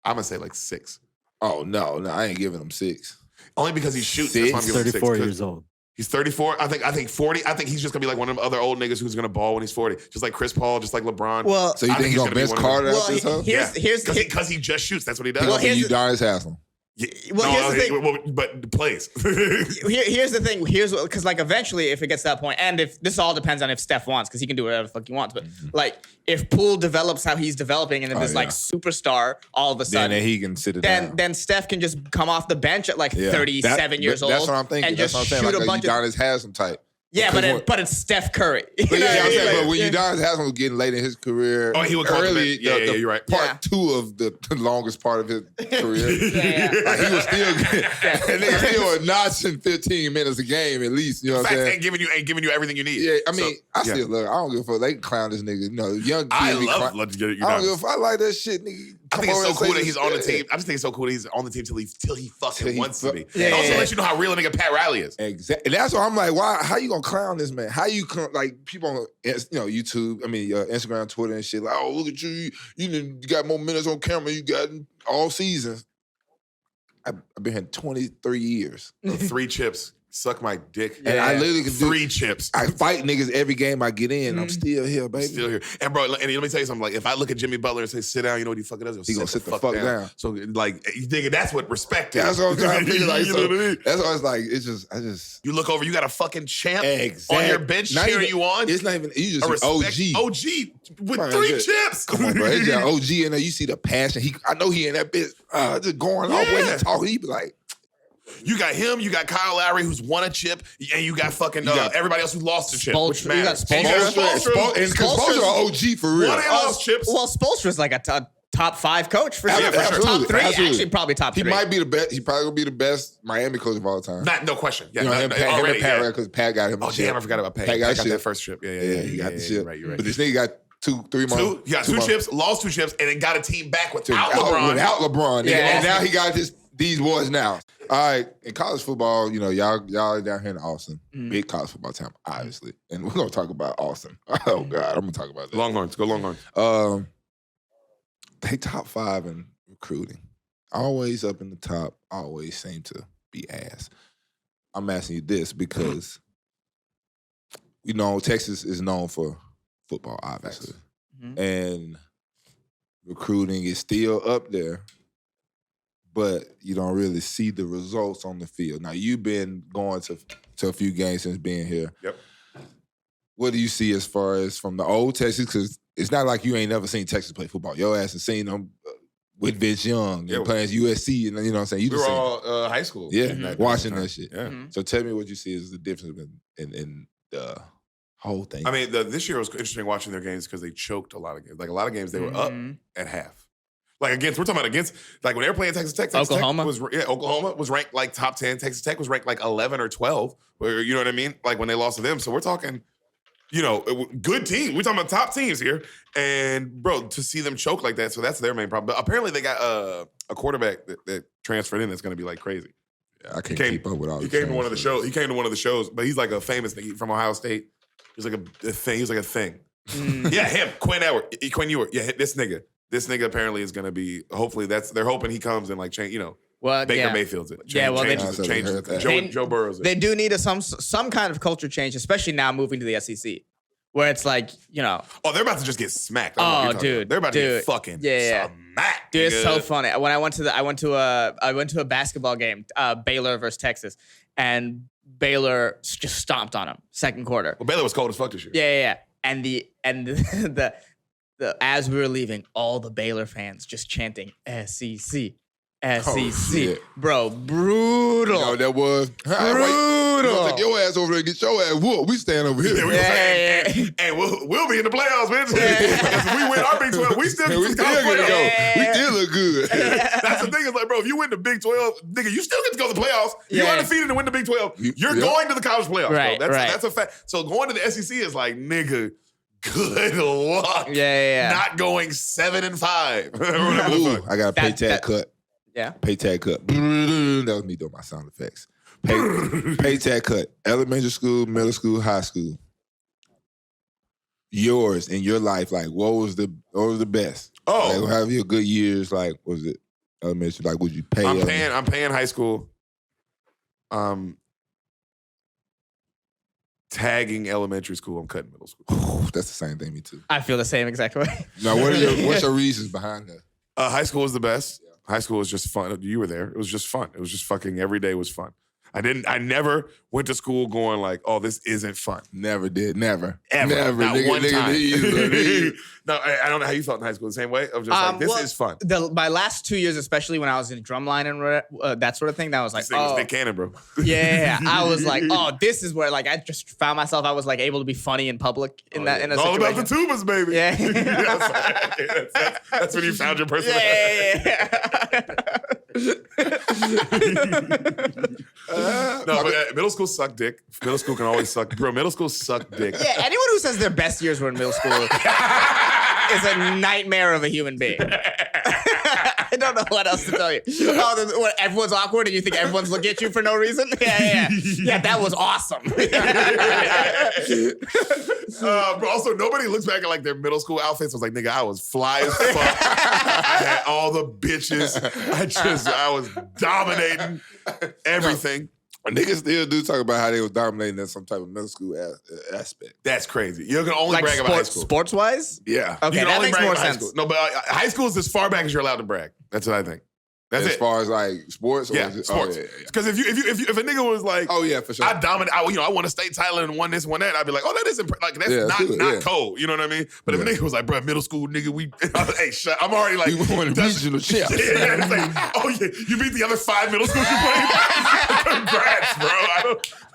I'm going to say like 6. Oh, no, I ain't giving him 6. Only because he shoots. Six? That's why I'm giving him 34 years old. He's 34. I think 40. I think he's just gonna be like one of them other old niggas who's gonna ball when he's 40. Just like Chris Paul, just like LeBron. Well, so you think he's gonna bench Carter after this? Here's because he just shoots. That's what he does. He's gonna be Udonis Haslem. Yeah. Well, here's the thing. But plays. Here's the thing. Because like eventually, if it gets to that point, and if this all depends on if Steph wants, because he can do whatever the fuck he wants. But like, if Poole develops how he's developing, and then this like superstar all of a sudden, then he can sit it down. Then Steph can just come off the bench at like 37 years old. That's what I'm thinking. And just that's what I'm saying. shoot Like a bunch Udonis Haslem type. Yeah, but it's Steph Curry. But when Udonis Haslem was getting late in his career, he would come early. you're right. Part 2 of the longest part of his career. Like he was still, and they still a notch in 15 minutes a game at least. You know what I'm saying? Ain't giving you everything you need. Yeah, I mean, I still look. I don't give a fuck. They can clown this nigga. You know, young kids. I love to get it. I don't give a fuck. I like that shit, nigga. I think it's so cool that he's on the team. I just think it's so cool that he's on the team till he fucking wants to be. It also lets you know how real a nigga Pat Riley is. Exactly. And that's why I'm like, why? How you gonna clown this man? How you like people on YouTube? I mean, Instagram, Twitter, and shit. Like, oh, look at you. You got more minutes on camera. You got all seasons. I've been here 23 years. 3 chips. Suck my dick. And I literally can 3 chips. I fight niggas every game I get in. I'm still here, baby. Still here. And bro, and let me tell you something. Like, if I look at Jimmy Butler and say, sit down, you know what he fucking does? He gonna sit the fuck down. So, like, you think that's what respect is. That's what I'm trying to figure. Like, you know what I mean? That's why it's like, I just. You look over, you got a fucking champ on your bench cheering you on. It's not even, you just OG. OG with 3 chips. Come on, bro. It's just OG in there. You see the passion. I know he in that bitch just going off when he talking. He be like, You got him. You got Kyle Lowry, who's won a chip, and you got fucking everybody else who lost a chip, which matters. You got Spoelstra. And because Spoelstra are OG for real. One of lost chips. Well, Spoelstra's like a top 5 coach for sure. Absolutely. Top 3, Absolutely. actually probably top 3. He might be the best. He probably will be the best Miami coach of all time. No question. Yeah, Him and Pat, because Pat got him. Oh damn, I forgot about Pat. Pat got that first chip. Yeah, he got the ship. You're right. But this nigga got 3 more. He got 2 chips, lost 2 chips, and then got a team back without LeBron. Without LeBron. Yeah. And now he got these boys now. All right, in college football, y'all down here in Austin, big college football town, obviously, and we're gonna talk about Austin. Oh God, I'm gonna talk about that. Longhorns, go Longhorns. They top 5 in recruiting, always up in the top, always seem to be ass. I'm asking you this because Texas is known for football, obviously, and recruiting is still up there. But you don't really see the results on the field. Now, you've been going to a few games since being here. Yep. What do you see as far as from the old Texas? Because it's not like you ain't never seen Texas play football. Your ass has seen them with Vince Young and playing USC. And you know what I'm saying? We were all high school. Yeah, watching that shit. Yeah. So tell me what you see as the difference in the whole thing. I mean, this year was interesting watching their games because they choked a lot of games. Like a lot of games, they were up at half. Like we're talking about against, like when they were playing Texas Tech, Oklahoma was ranked like top 10. Texas Tech was ranked like 11 or 12. You know what I mean? Like when they lost to them. So we're talking, good team. We're talking about top teams here. And bro, to see them choke like that, so that's their main problem. But apparently they got a quarterback that transferred in that's going to be like crazy. I can't keep up with all. He came to one of the shows. He came to one of the shows, but he's like a famous thing from Ohio State. He's like a thing. He's like a thing. Yeah, him, Quinn Ewert. Yeah, this nigga. This nigga apparently is going to be, hopefully they're hoping he comes and like change, Baker Mayfield's it. Joe Burrow's it. They do need some kind of culture change, especially now moving to the SEC, where it's like, Oh, they're about to just get smacked. Oh, dude. They're about to get fucking smacked. Dude, it's so funny. When I went to a basketball game, Baylor versus Texas, and Baylor just stomped on them second quarter. Well, Baylor was cold as fuck this year. Yeah. And the as we were leaving, all the Baylor fans just chanting SEC. SEC. Bro, brutal. That was brutal. Take your ass over there and get your ass whooped. We stand over here. And we'll be in the playoffs, man. If we win our Big 12, we still get to go. We still look good. That's the thing is like, bro, if you win the Big 12, nigga, you still get to go to the playoffs. You're undefeated and win the Big 12. You're going to the college playoffs, right, bro. That's a fact. So going to the SEC is like, nigga, good luck. Not going 7-5. Ooh, I got a pay tag cut. Yeah. Pay tag cut. That was me doing my sound effects. Pay tag cut. Elementary school, middle school, high school. Yours in your life, like what was the best? Oh, like, have your good years? Like, was it elementary? Like, would you pay? I'm paying high school. Tagging elementary school, I'm cutting middle school. That's the same thing, me too. I feel the same exact way. Now, what's your reasons behind that? High school was the best. Yeah. High school was just fun. You were there. It was just fun. It was just fucking every day was fun. I never went to school going like, oh, this isn't fun. Never did. Never. Ever. Never. Not nigga, one time. No, I don't know how you felt in high school. The same way? Of just like, this is fun. My last 2 years, especially when I was in drumline and that sort of thing, that was like, this thing was Nick Cannon, bro. Yeah. I was like, oh, this is where like I just found myself, I was like able to be funny in public in a situation. All about the tubas, baby. Yeah. That's when you found your personality. No, but middle school sucked dick. Middle school can always suck. Bro, middle school sucked dick. Yeah, anyone who says their best years were in middle school is a nightmare of a human being. I don't know what else to tell you. What, everyone's awkward and you think everyone's looking at you for no reason? Yeah, that was awesome. But also, nobody looks back at like their middle school outfits. I was like, nigga, I was fly as fuck. I had all the bitches. I was dominating everything. Niggas still do talk about how they was dominating in some type of middle school aspect. That's crazy. You can only brag about high school. Sports-wise? Yeah. Okay, that makes more sense. No, but high school is as far back as you're allowed to brag. That's what I think. That's as it. far as like sports? Or Yeah, is it, sports. Because if a nigga was like, oh yeah, for sure. I dominate. I won a state title and won this, won that. I'd be like, oh, that isn't like that's not cold. You know what I mean? But if a nigga was like, bro, middle school nigga, hey, shut. I'm already like, we won regional champs. Yeah, it's like, oh yeah, you beat the other 5 middle schools you played. Congrats, bro.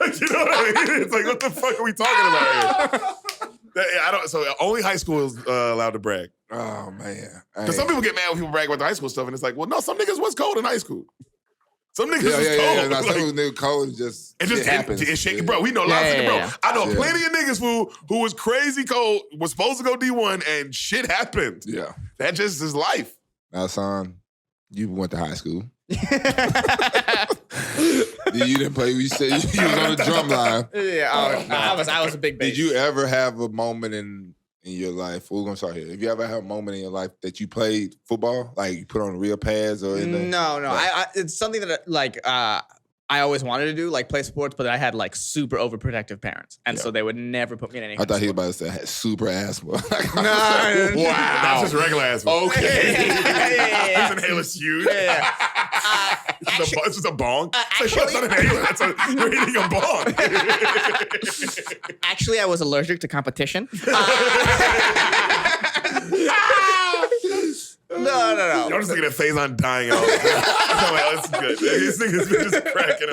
You know what I mean? It's like, what the fuck are we talking about here? So only high school is allowed to brag. Oh man, Because some people get mad when people brag about the high school stuff, and it's like, well, no, some niggas was cold in high school. Some niggas was cold. Yeah. Like, some niggas cold. It happens. It's shaky, bro. We know lots of niggas, bro. Yeah. I know plenty of niggas who was crazy cold, was supposed to go D1, and shit happened. Yeah, that just is life. Now, son, you went to high school. You didn't play. You said you was on the drum line. Yeah, I was a big bass. Did you ever have a moment in your life? We're gonna start here. Have you ever had a moment in your life that you played football, like you put on real pads or anything? No. It's something that like I always wanted to do, like play sports, but I had like super overprotective parents, and so they would never put me in any. I thought he was about to say I had super asthma. No. Wow, that's just regular asthma. Okay, His inhaler's huge. Yeah. It's just a bong. Actually, it's not an inhaler. You're eating a bong. Actually, I was allergic to competition. No. I'm just looking at Feyzan dying out. I'm like, oh, this is good. This nigga's been just cracking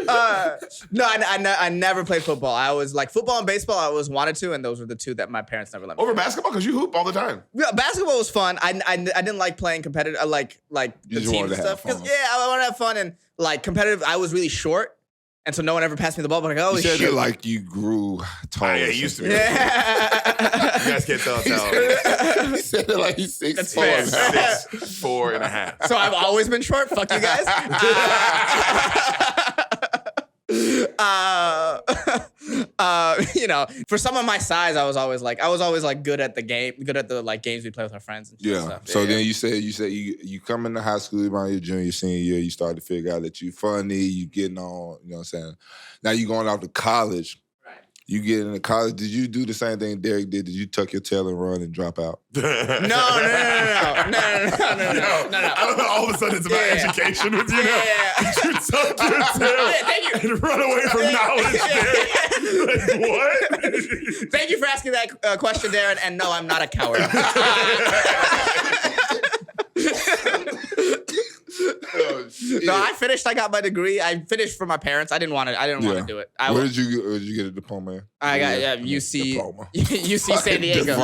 up. No, I never played football. I was like football and baseball. I always wanted to, and those were the two that my parents never let me. Over basketball, because you hoop all the time. Yeah, basketball was fun. I didn't like playing competitive, like the just team wanted and to have stuff. Because fun. I wanted to have fun and like competitive. I was really short, and so no one ever passed me the ball. But like, oh you said shit, that like you grew tall. Yeah, he used to be. yeah. You guys can't tell. He said it like he's 6'4". That's fair. 6'4.5". So I've always been short. Fuck you guys. For some of my size, I was always like good at the game, good at the like games we play with our friends and shit. Yeah. Stuff. So then you said you come into high school around your junior, senior year, you start to figure out that you funny, you getting on, you know what I'm saying? Now you going off to college. Right. You get into college. Did you do the same thing Deric did? Did you tuck your tail and run and drop out? No. I don't know. All of a sudden, it's about education with you now. You tuck your tail and run away from knowledge. Like, what? Thank you for asking that question, Daren. And no, I'm not a coward. Oh, shit. No, I finished. I got my degree. I finished for my parents. I didn't want to do it. Where did you get a diploma in? I got UC. Diploma. UC San Diego.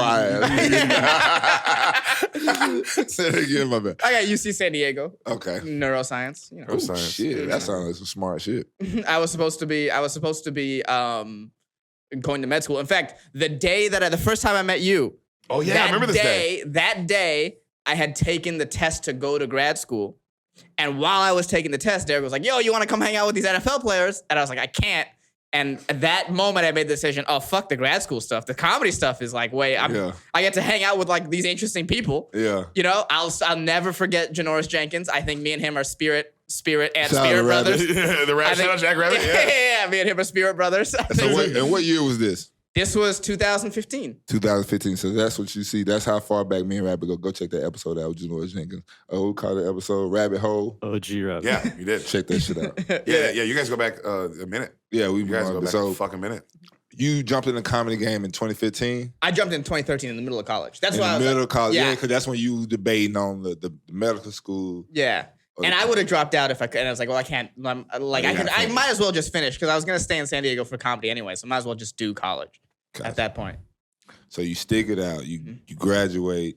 Say it again, my bad. I got UC San Diego. Okay. Neuroscience. Oh, shit. That sounds like some smart shit. I was supposed to be going to med school. In fact, the first time I met you. Oh yeah, I remember this day. That day, I had taken the test to go to grad school. And while I was taking the test, Deric was like, yo, you want to come hang out with these NFL players? And I was like, I can't. And at that moment, I made the decision, oh, fuck the grad school stuff. The comedy stuff is like, I get to hang out with like these interesting people. Yeah. You know, I'll never forget Janoris Jenkins. I think me and him are spirit and spirit Rabbit. brothers. The Rabbit. Shout out Jack Rabbit. Yeah, me and him are spirit brothers. And what year was this? This was 2015. 2015. So that's what you see. That's how far back me and Rabbit go. Go check that episode out with Janoris Jenkins. We call the episode Rabbit Hole. OG Rabbit. Yeah, you did. Check that shit out. Yeah. You guys go back a minute. Yeah, You guys go back a fucking minute. You jumped in the comedy game in 2015? I jumped in 2013 in the middle of college. That's In why I the was middle of college. Yeah, yeah. because that's when you was debating on the medical school. Yeah. And I would have dropped out if I could. And I was like, well, I can't. I might as well just finish because I was going to stay in San Diego for comedy anyway. So I might as well just do college at that point. So you stick it out. You graduate.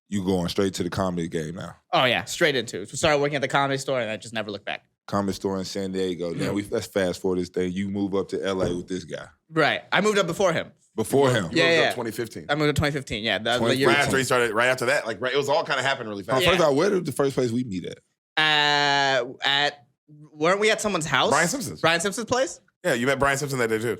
You going straight to the comedy game now. Oh, yeah. Straight into it. So started working at the Comedy Store and I just never looked back. Comedy Store in San Diego. Now let's fast forward this thing. You move up to LA with this guy. Right. I moved up before him. Before him. You moved Yeah. up 2015. I moved to 2015. Yeah. The year Right after he started, right after that. Like, right, it was all kind of happened really fast. First of all, where did the first place we meet at? Weren't we at someone's house? Brian Simpson's. Brian Simpson's place? Yeah, you met Brian Simpson that day too.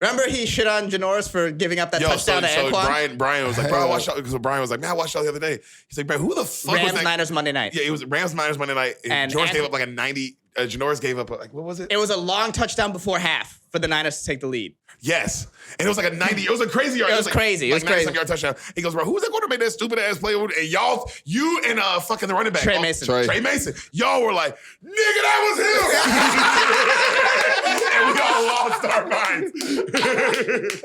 Remember he shit on Janoris for giving up that touchdown to Anquan? Brian was like, bro, I watched y'all. Because Brian was like, man, I watched y'all the other day. He's like, bro, who the fuck was that? Rams Niners Monday night. Yeah, it was Rams Niners Monday night. And George gave up like a 90 Janoris gave up, what was it? It was a long touchdown before half for the Niners to take the lead. Yes. And it was like it was a crazy yard. It was crazy. It was crazy. Yard touchdown. He goes, bro, who's that going to make that stupid ass play? And you and fucking the running back. Trey Mason. Trey Mason. Y'all were like, nigga, that was him. And we all lost our minds.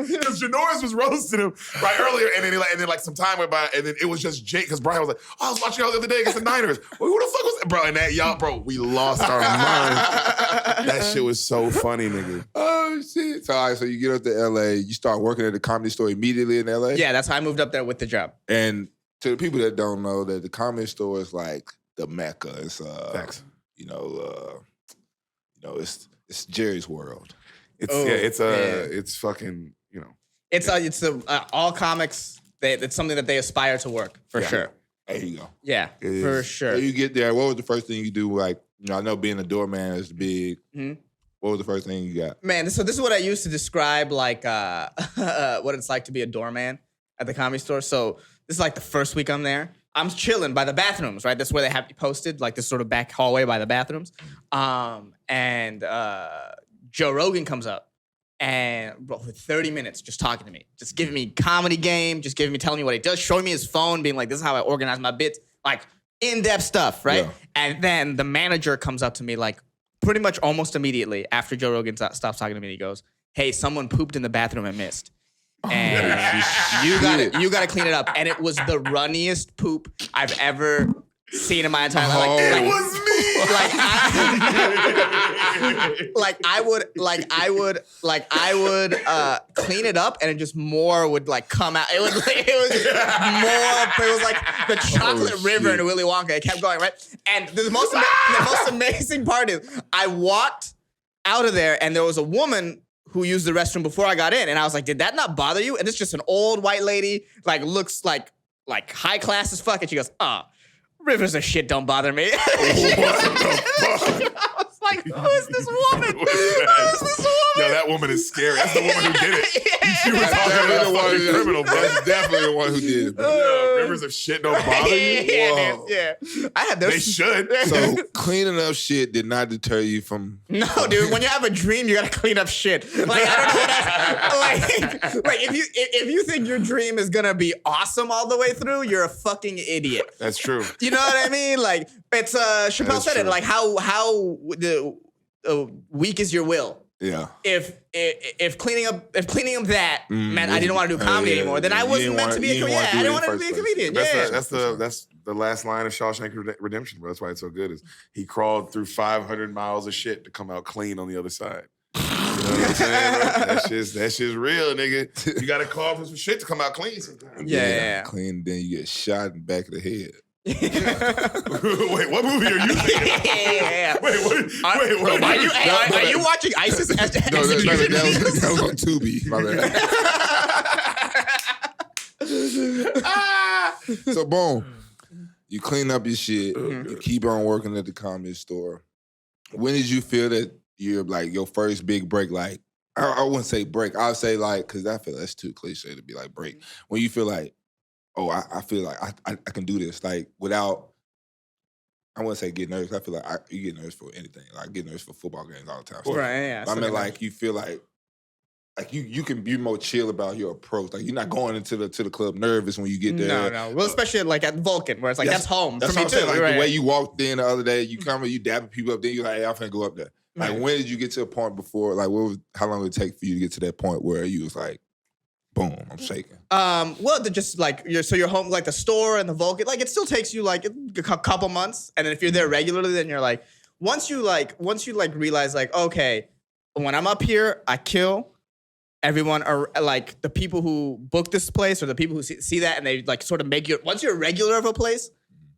Because Janoris was roasting him right earlier. And then like some time went by. And then it was just Jake. Because Brian was like, I was watching y'all the other day against the Niners. Well, who the fuck was that? Bro, and that y'all, bro, we lost our minds. That shit was so funny, nigga. Oh, shit. So, all right, so you get up to L.A., you start working at the Comedy Store immediately in L.A.? Yeah, that's how I moved up there with the job. And to the people that don't know, that the Comedy Store is like the Mecca. It's, Facts. It's Jerry's world. It's fucking, It's all comics. It's something that they aspire to work, for sure. There you go. Yeah, for sure. So you get there, what was the first thing you do? Like, I know being a doorman is big. Mm-hmm. What was the first thing you got? Man, so this is what I used to describe like what it's like to be a doorman at the Comedy Store. So this is like the first week I'm there. I'm chilling by the bathrooms, right? That's where they have you posted, like this sort of back hallway by the bathrooms. And Joe Rogan comes up and bro, for 30 minutes just talking to me, just giving me comedy game, just telling me what he does, showing me his phone, being like, this is how I organize my bits, like in-depth stuff, right? Yeah. And then the manager comes up to me like pretty much almost immediately after Joe Rogan stops talking to me. He goes, hey, someone pooped in the bathroom and missed. And you gotta clean it up. And it was the runniest poop I've ever seen in my entire life. It was me. I would clean it up and it just more would like come out. It was more. It was like the chocolate river in Willy Wonka. It kept going, right? And the most amazing part is I walked out of there and there was a woman who used the restroom before I got in, and I was like, "Did that not bother you?" And it's just an old white lady, like looks like high class as fuck, and she goes, rivers of shit don't bother me. What the fuck? I was like, who is this woman? Who is this woman? Yo, that woman is scary. That's the woman who did it. She was That's talking about the one fucking criminal, bro. That's definitely the one who did it, bro. Yo, rivers of shit don't bother you? Whoa. Yeah. I had those. They should. So cleaning up shit did not deter you from... No, dude. When you have a dream, you gotta clean up shit. Like I don't know what else. Like if you think your dream is gonna be awesome all the way through, you're a fucking idiot. That's true. You know what I mean? Like it's Chappelle said it. Like how weak is your will? Yeah. If cleaning up that meant I didn't want to do comedy anymore, then I wasn't meant to be a comedian. I didn't want to be a comedian. That's the last line of Shawshank Redemption, bro. That's why it's so good. Is he crawled through 500 miles of shit to come out clean on the other side. You know what I'm saying, bro? That shit's real, nigga. You gotta crawl through some shit to come out clean sometimes. Yeah. Clean, then you get shot in the back of the head. Wait, what movie are you thinking? Yeah. Wait, what? Are you watching ISIS? No, that was on Tubi. My bad. So, boom. You clean up your shit. You keep on working at the Comedy Store. When did you feel that you're like your first big break? Like, I wouldn't say break. I would say like, because I feel that's too cliche to be like break. When you feel like, oh, I feel like I can do this. Like without, I wouldn't say get nervous. I feel like you get nervous for anything. Like I get nervous for football games all the time. So, right, yeah. I mean, like you feel like you can be more chill about your approach. Like you're not going into the club nervous when you get there. No. Well, especially like at Vulcan, where it's like that's home that's for me what I'm saying. too. Like right. the way you walked in the other day, you dabbing people up. Then you're like, hey, I'm finna go up there. Like when did you get to a point before? Like how long did it take for you to get to that point where you was like, boom, I'm shaking. Well, they're just like you're home, like the store and the Vulcan. Like it still takes you like a couple months, and then if you're there regularly, then you're like, once you realize like, okay, when I'm up here, I kill. Everyone are like the people who book this place or the people who see that, and they like sort of make you. Once you're a regular of a place,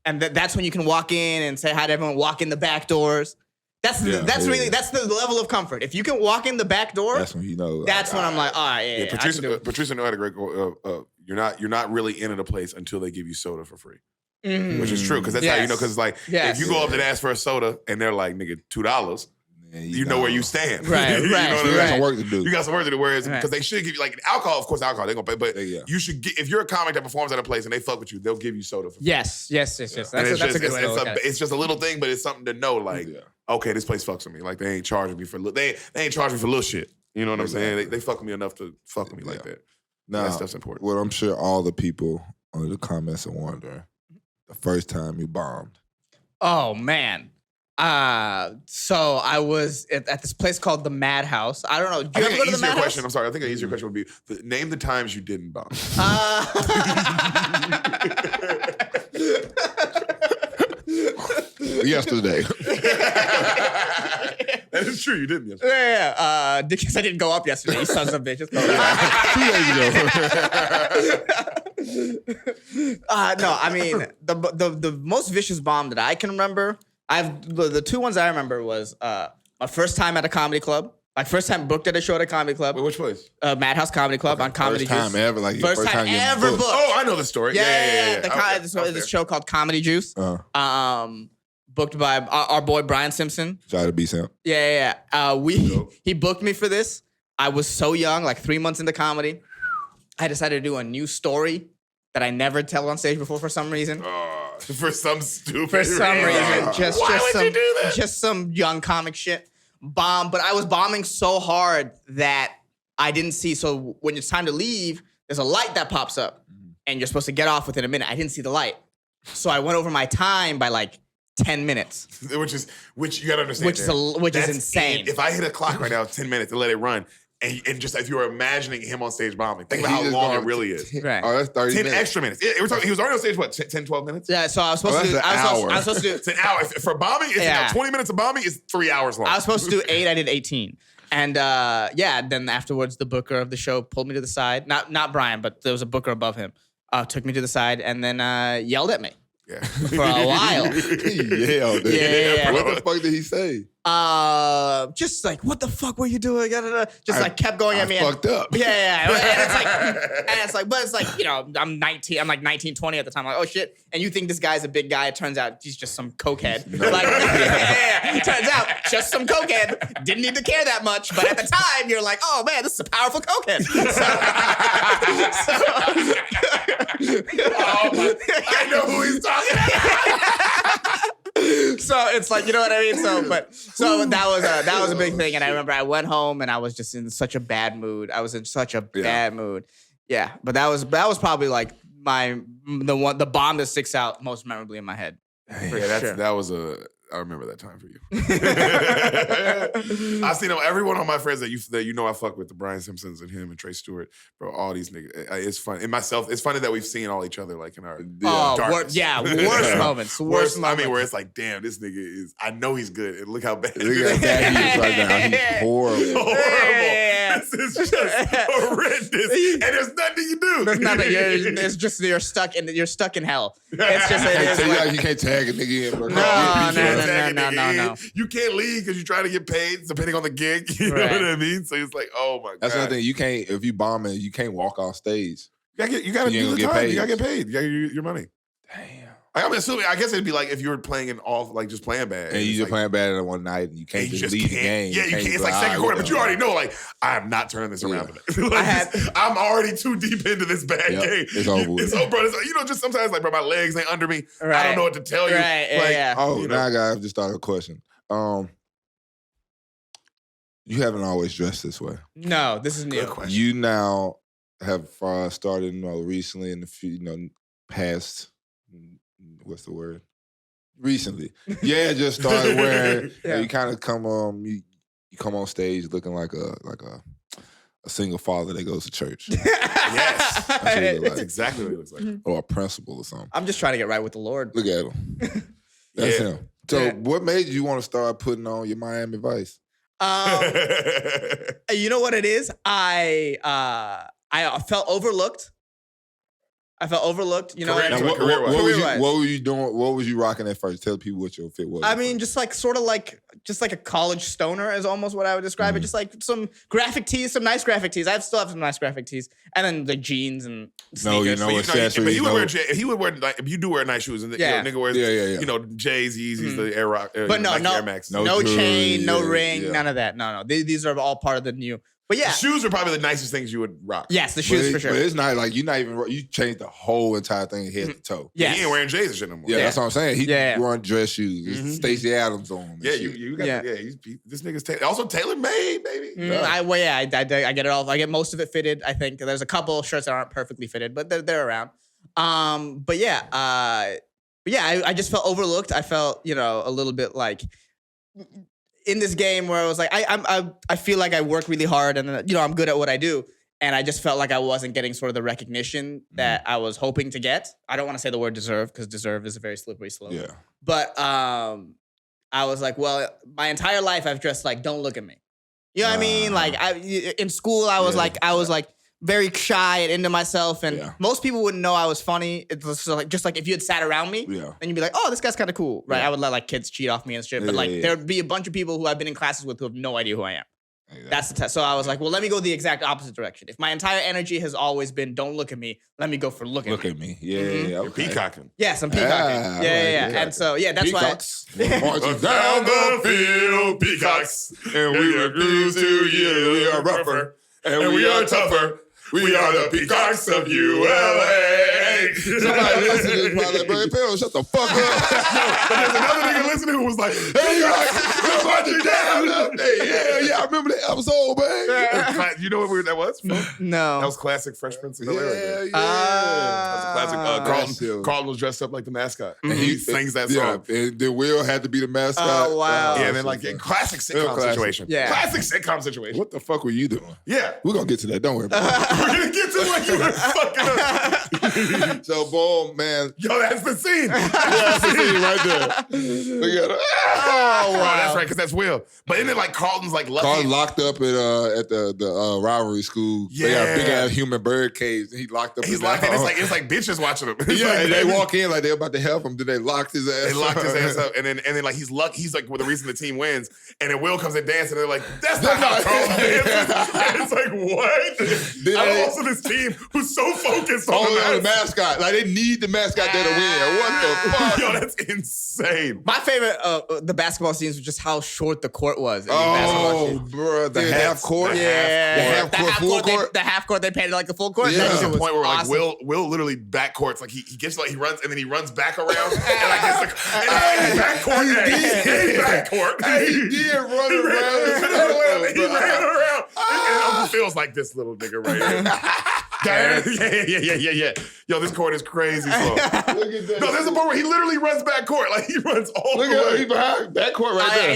and that's when you can walk in and say hi to everyone. Walk in the back doors. That's the level of comfort. If you can walk in the back door, that's when you know. That's when I'm like, all right, yeah. Patricia had a great quote. You're not really in at a place until they give you soda for free, which is true because that's how you know. Because like if you go up and ask for a soda and they're like, nigga, $2, you know where you stand. Right, You know right, what I You mean? got some work to do. You got some work to do. Whereas, Right. because they should give you like alcohol, of course, alcohol they're gonna pay, but Yeah. you should get if you're a comic that performs at a place and they fuck with you, they'll give you soda for free. Yes. That's And a good way to look at it. it's just a little thing, but it's something to know. Like, okay, this place fucks with me. Like they ain't charging me for they ain't charging me for little shit. You know what I'm saying? They fuck with me enough to fuck with me like that. Now, that stuff's important. Well, I'm sure all the people under the comments are wondering the first time you bombed. Oh man. So I was at this place called the Madhouse. I don't know. Do you ever go to the Madhouse? Question. I'm sorry. I think an easier question would be name the times you didn't bomb. Yesterday. That is true. You didn't yesterday. Yeah. Because I didn't go up yesterday. You sons of bitches. 2 days ago. No, I mean the most vicious bomb that I can remember. The two ones I remember was my first time at a comedy club. Like first time booked at a show at a comedy club. Wait, which place? Madhouse Comedy Club on Comedy First time Juice. ever. Like First time getting ever booked. Oh, I know the story. Yeah. This show called Comedy Juice. Booked by our boy Brian Simpson. Try to be Sam. Yeah. He booked me for this. I was so young, like 3 months into comedy. I decided to do a new story that I never tell on stage before for some reason. For some stupid For some reason, that? just some young comic shit. But I was bombing so hard that I didn't see. So when it's time to leave, there's a light that pops up, and you're supposed to get off within a minute. I didn't see the light, so I went over my time by like 10 minutes. Which you gotta understand. Which is insane. If I hit a clock right now, 10 minutes and let it run, and just if you were imagining him on stage bombing, think about how long it really is. Right. Oh, that's 30 10 minutes. extra minutes. He was already on stage, what, 10, 12 minutes? Yeah, so I was supposed to do. that's an hour. I was supposed to do. It's an hour. For bombing, it's 20 minutes of bombing is 3 hours long. I was supposed to do 8. I did 18. And then afterwards, the booker of the show pulled me to the side. Not Brian, but there was a booker above him. Took me to the side and then yelled at me for a while. Yeah. What the fuck did he say? Just like, what the fuck were you doing? Just like kept going at me. Fucked up. Yeah. But it's like, you know, I'm 19. I'm like 19, 20 at the time. I'm like, oh shit. And you think this guy's a big guy. It turns out he's just some cokehead. Turns out just some cokehead. Didn't need to care that much. But at the time, you're like, oh man, this is a powerful cokehead. I know who he's talking about. So it's like, you know what I mean? So that was a big thing. And I remember I went home and I was just in such a bad mood. I was in such a bad mood. Yeah. But that was probably like the bomb that sticks out most memorably in my head. That was I remember that time for you. I seen everyone on my friends that you know I fuck with, the Brian Simpsons and him and Trey Stewart, bro. All these niggas. It's fun. And myself, it's funny that we've seen all each other like in our darkness. Worst moments. Worst moments. I mean, where it's like, damn, this nigga is. I know he's good, and look how bad. Look how bad he is right now. He's horrible. Horrible. This is just horrendous, and there's nothing you do. There's nothing. It's just you're stuck in hell. It's just You can't tag a nigga in, bro. No. You can't leave because you're trying to get paid depending on the gig. You know what I mean? So it's like, oh my god. That's another thing. You can't, if you bombing, you can't walk off stage. You gotta do the time. Paid. You gotta get paid. You gotta get your money. Damn. I'm assuming. I guess it'd be like if you were playing just playing bad, and you just playing bad at one night, and you can't just leave the game. Yeah, you can't. It's like second quarter, but you already know, like, I'm not turning this around today. I'm already too deep into this bad game. It's over with. It's over. Just sometimes, like, bro, my legs ain't under me. Right. I don't know what to tell you. Right. Like, Oh, now I gotta just start a question. You haven't always dressed this way. No, this is new. Good question. You now have started, recently in the past. What's the word? Recently, just started wearing. You kind of come you come on stage looking like a single father that goes to church. Yes, that's exactly what he looks like. Or a principal or something. I'm just trying to get right with the Lord. Look at him. That's him. So, what made you want to start putting on your Miami Vice? You know what it is? I felt overlooked. I felt overlooked, you know. Career- Now, That's what, what career what, was. what was you, Career-wise. what were you doing? What was you rocking at first? Tell people what your fit was. I at mean, first. just like sort of like a college stoner is almost what I would describe it. Just like some graphic tees, some nice graphic tees. I still have some nice graphic tees, and then the jeans and No, you sneakers. know But what? Accessories, but he would no. wear. He would wear. Like, if you do wear nice shoes, and Yeah. nigga wears. Yeah. You know, J's, Yeezys, the Air Rock, But no, Nike no, Air Max. No no jewelry, chain, no yeah, ring, yeah. none of that. No. These are all part of the new. But yeah, The shoes are probably the nicest things you would rock. yes, the shoes for sure. But it's not like you're not even. You changed the whole entire thing head to toe. Yes. He ain't wearing J's and shit no more. Yeah, that's what I'm saying. He Yeah. wearing dress shoes. Mhm. Stacey Adams on. and Yeah, shit. you got Yeah. this nigga's also tailor made, baby. I get it all. I get most of it fitted. I think there's a couple shirts that aren't perfectly fitted, but they're around. But yeah, I just felt overlooked. I felt, you know, a little bit like in this game where I was like, I feel like I work really hard and you know I'm good at what I do, and I just felt like I wasn't getting sort of the recognition that I was hoping to get. I don't want to say the word deserve because deserve is a very slippery slope. Yeah. But I was like, well, my entire life I've just like, don't look at me. You know what I mean? Like in school, I was like very shy and into myself, and most people wouldn't know I was funny. It was just like if you had sat around me, then you'd be like, oh, this guy's kind of cool, right? I would let like kids cheat off me and shit, but like there would be a bunch of people who I've been in classes with who have no idea who I am. Exactly. That's the test. So I was like, well, let me go the exact opposite direction. If my entire energy has always been don't look at me, let me go for look at me. Yeah, You're peacocking. Yes, I'm peacocking. Yeah. And so that's Peacocks. Marching down the field, peacocks, and we refuse to yield. We are rougher, and we are tougher. We are the peacocks of ULA. Somebody listening is probably like, bro, Phil, shut the fuck up. But there's another nigga listening who was like, hey, we're marching down. Yeah, I remember that episode, man. You know what that was? No. That was classic Fresh Prince of Bel-Air. Yeah. That was a classic. Carlton. Carlton was dressed up like the mascot. And he sings that song. Yeah, and then Will had to be the mascot. Oh, wow. Yeah, and then like classic sitcom classic. situation. Yeah. Classic sitcom situation. What the fuck were you doing? Yeah. We're going to get to that. Don't worry about it. We're going to get to what you were fucking up. So, boom, man. Yo, that's the scene. That's the scene right there. Look at her. Oh, wow. That's right, because that's Will. But then like Carlton's like lucky. Carl locked up at the rivalry school. They got a big ass human bird cage. And he locked up. He's locked in. It's like bitches watching him. It's Yeah, like, and they walk in like they're about to help him. Then they locked his ass. They locked his ass up, and then like he's like well, the reason the team wins, and then Will comes and dances, and they're like, that's not how Carlton dances. And it's like what? I'm also this team who's so focused on the mascot. Like they need the mascot there to win. What the fuck? Yo, that's insane. My favorite the basketball scenes was just how short the court was. In these basketball Oh, scenes. bro, the Dude, half court. the Yeah, The half court, full court. The half court they painted like the full court. Yeah. That There's shit a was point where awesome. like Will literally backcourts, like he gets like he runs and then he runs back around and like gets the and backcourt. He did run He around. ran around. And Uncle Phil's like this little nigga right here. Yeah. Yo, this court is crazy slow. Look at that. No, there's a point where he literally runs backcourt. Like he runs all Look the at way. he behind that court right there.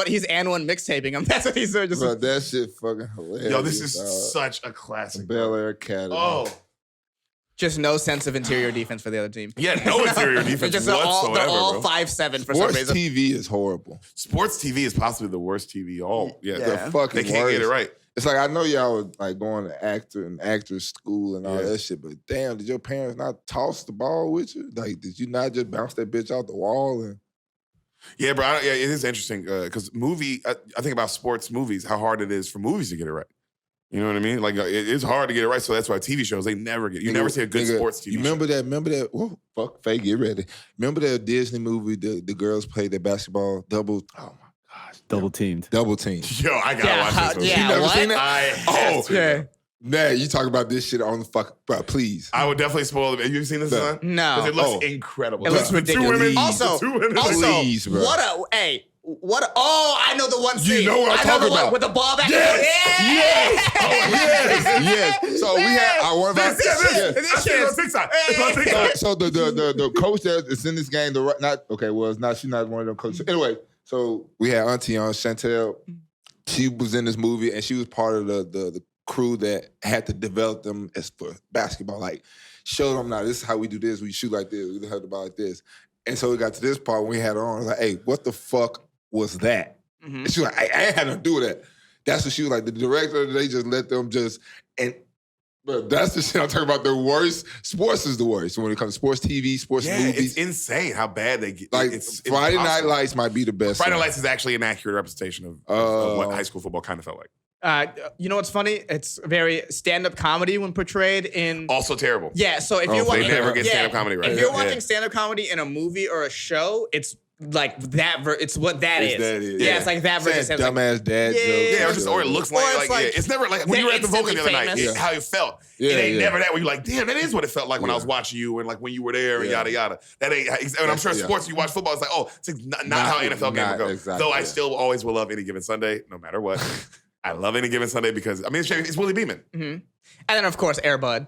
He's and one mixtaping him. That's what he's doing. Just Bro, that shit fucking hilarious. Yo, this is dog. such a classic. Bel-Air Academy. Oh. just no sense of interior defense for the other team. Yeah, no interior defense Just whatsoever, they're all bro. 5'7" for Sports some reason. TV is horrible. Sports TV is possibly the worst TV. The fucking They can't worst. get it right. It's like I know y'all were like going to actor and actress school and all that shit, but damn, did your parents not toss the ball with you? Like, did you not just bounce that bitch out the wall? And Yeah, bro. It is interesting because I think about sports movies, how hard it is for movies to get it right. You know what I mean? Like it's hard to get it right, so that's why TV shows they never get. You never see a good sports TV. You remember that? Remember that? Oh, fuck, Faye, get ready. Remember that Disney movie? The girls played the basketball double. Oh my gosh, Double teamed. double team. Yo, I gotta watch this movie. yeah, You never what? seen it? I have to. Yeah. Nah, you talk about this shit on the fuck, bro. Please. I would definitely spoil it. Have you seen this? No. Son? No. 'Cause it looks incredible. It looks The two ridiculous. women. Also, the two women. Please, bro. I know the one scene. You know what I'm talking the one about. with the ball back. Yes. Yes. So we had. I want about This shit on TikTok. It's on TikTok. So the coach that is in this game, she's not one of them coaches. Anyway, so we had Auntie on Chantel. She was in this movie and she was part of the crew that had to develop them as for basketball. Like, show them now, this is how we do this. We shoot like this. We have the ball like this. And so we got to this part when we had her on. I was like, hey, what the fuck was that? Mm-hmm. And she was like, I ain't had nothing to do with that. That's what she was like. The director, they just let them just, and But that's the shit I'm talking about. The worst. Sports is the worst when it comes to sports TV, sports movies. It's insane how bad they get. Like it's Friday Night impossible. Lights might be the best. Friday Night one. Lights is actually an accurate representation of what high school football kind of felt like. You know what's funny? It's very stand-up comedy when portrayed in. Also terrible. Yeah, so if Oh, you're they watching, never get stand-up comedy right. If you're Yeah. watching stand-up comedy in a movie or a show, it's like that. It's what that It's is. that is. Yeah, Yeah. it's like that versus Saying stand-up. dumbass dad Yeah, jokes. Or it looks like, it's never like when you were at the Vulcan the other night, famous. how it felt. Yeah, it ain't yeah. never that where you're like, damn, that is what it felt like when I was watching you and like when you were there and yada yada. That ain't, and I'm sure sports, you watch football, it's like, oh, it's like not how NFL game would go. Exactly, Though I still always will love Any Given Sunday, no matter what. I love Any Given Sunday because, I mean, it's Willie Beeman. Mm-hmm. And then, of course, Airbud.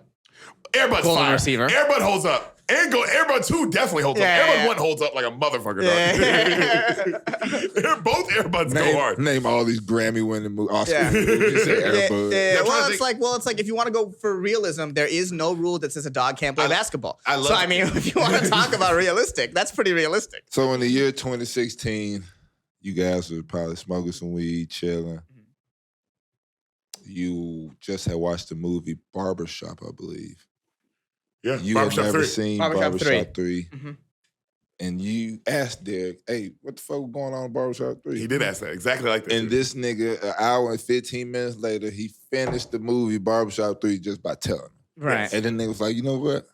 Airbud's Golden fire. receiver. Airbud holds up. And Airbud 2 definitely holds up. Airbud 1 holds up like a motherfucker. Dog. Both Airbuds go hard. Name all these Grammy-winning movies. Yeah. Just say Airbud. Yeah. I'm trying to Well, it's like if you want to go for realism, there is no rule that says a dog can't play basketball. I mean, if you want to talk about realistic, that's pretty realistic. So in the year 2016, you guys were probably smoking some weed, chilling. You just had watched the movie Barbershop, I believe. Yeah, You Barbershop had never 3. seen Barbershop Barbershop 3. Mm-hmm. And you asked Derek, hey, what the fuck was going on in Barbershop 3? He did ask that, exactly like that. And this nigga, an hour and 15 minutes later, he finished the movie Barbershop 3 just by telling him. Right. And then they was like, you know what?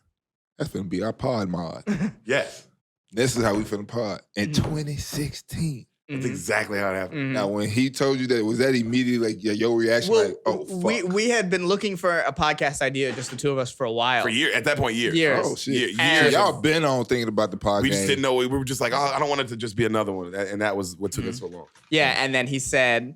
That's finna be our pod mod. Yes. This is how we finna pod. In 2016. That's exactly how it happened. Now, when he told you that, was that immediately like your reaction? Well, like, oh, fuck. we had been looking for a podcast idea, just the two of us, for a while. For years. At that point, years. Years. Oh, shit. Years. Y'all been on thinking about the podcast. We just didn't know. We were just like, oh, I don't want it to just be another one. And that was what took us so long. Yeah, and then he said,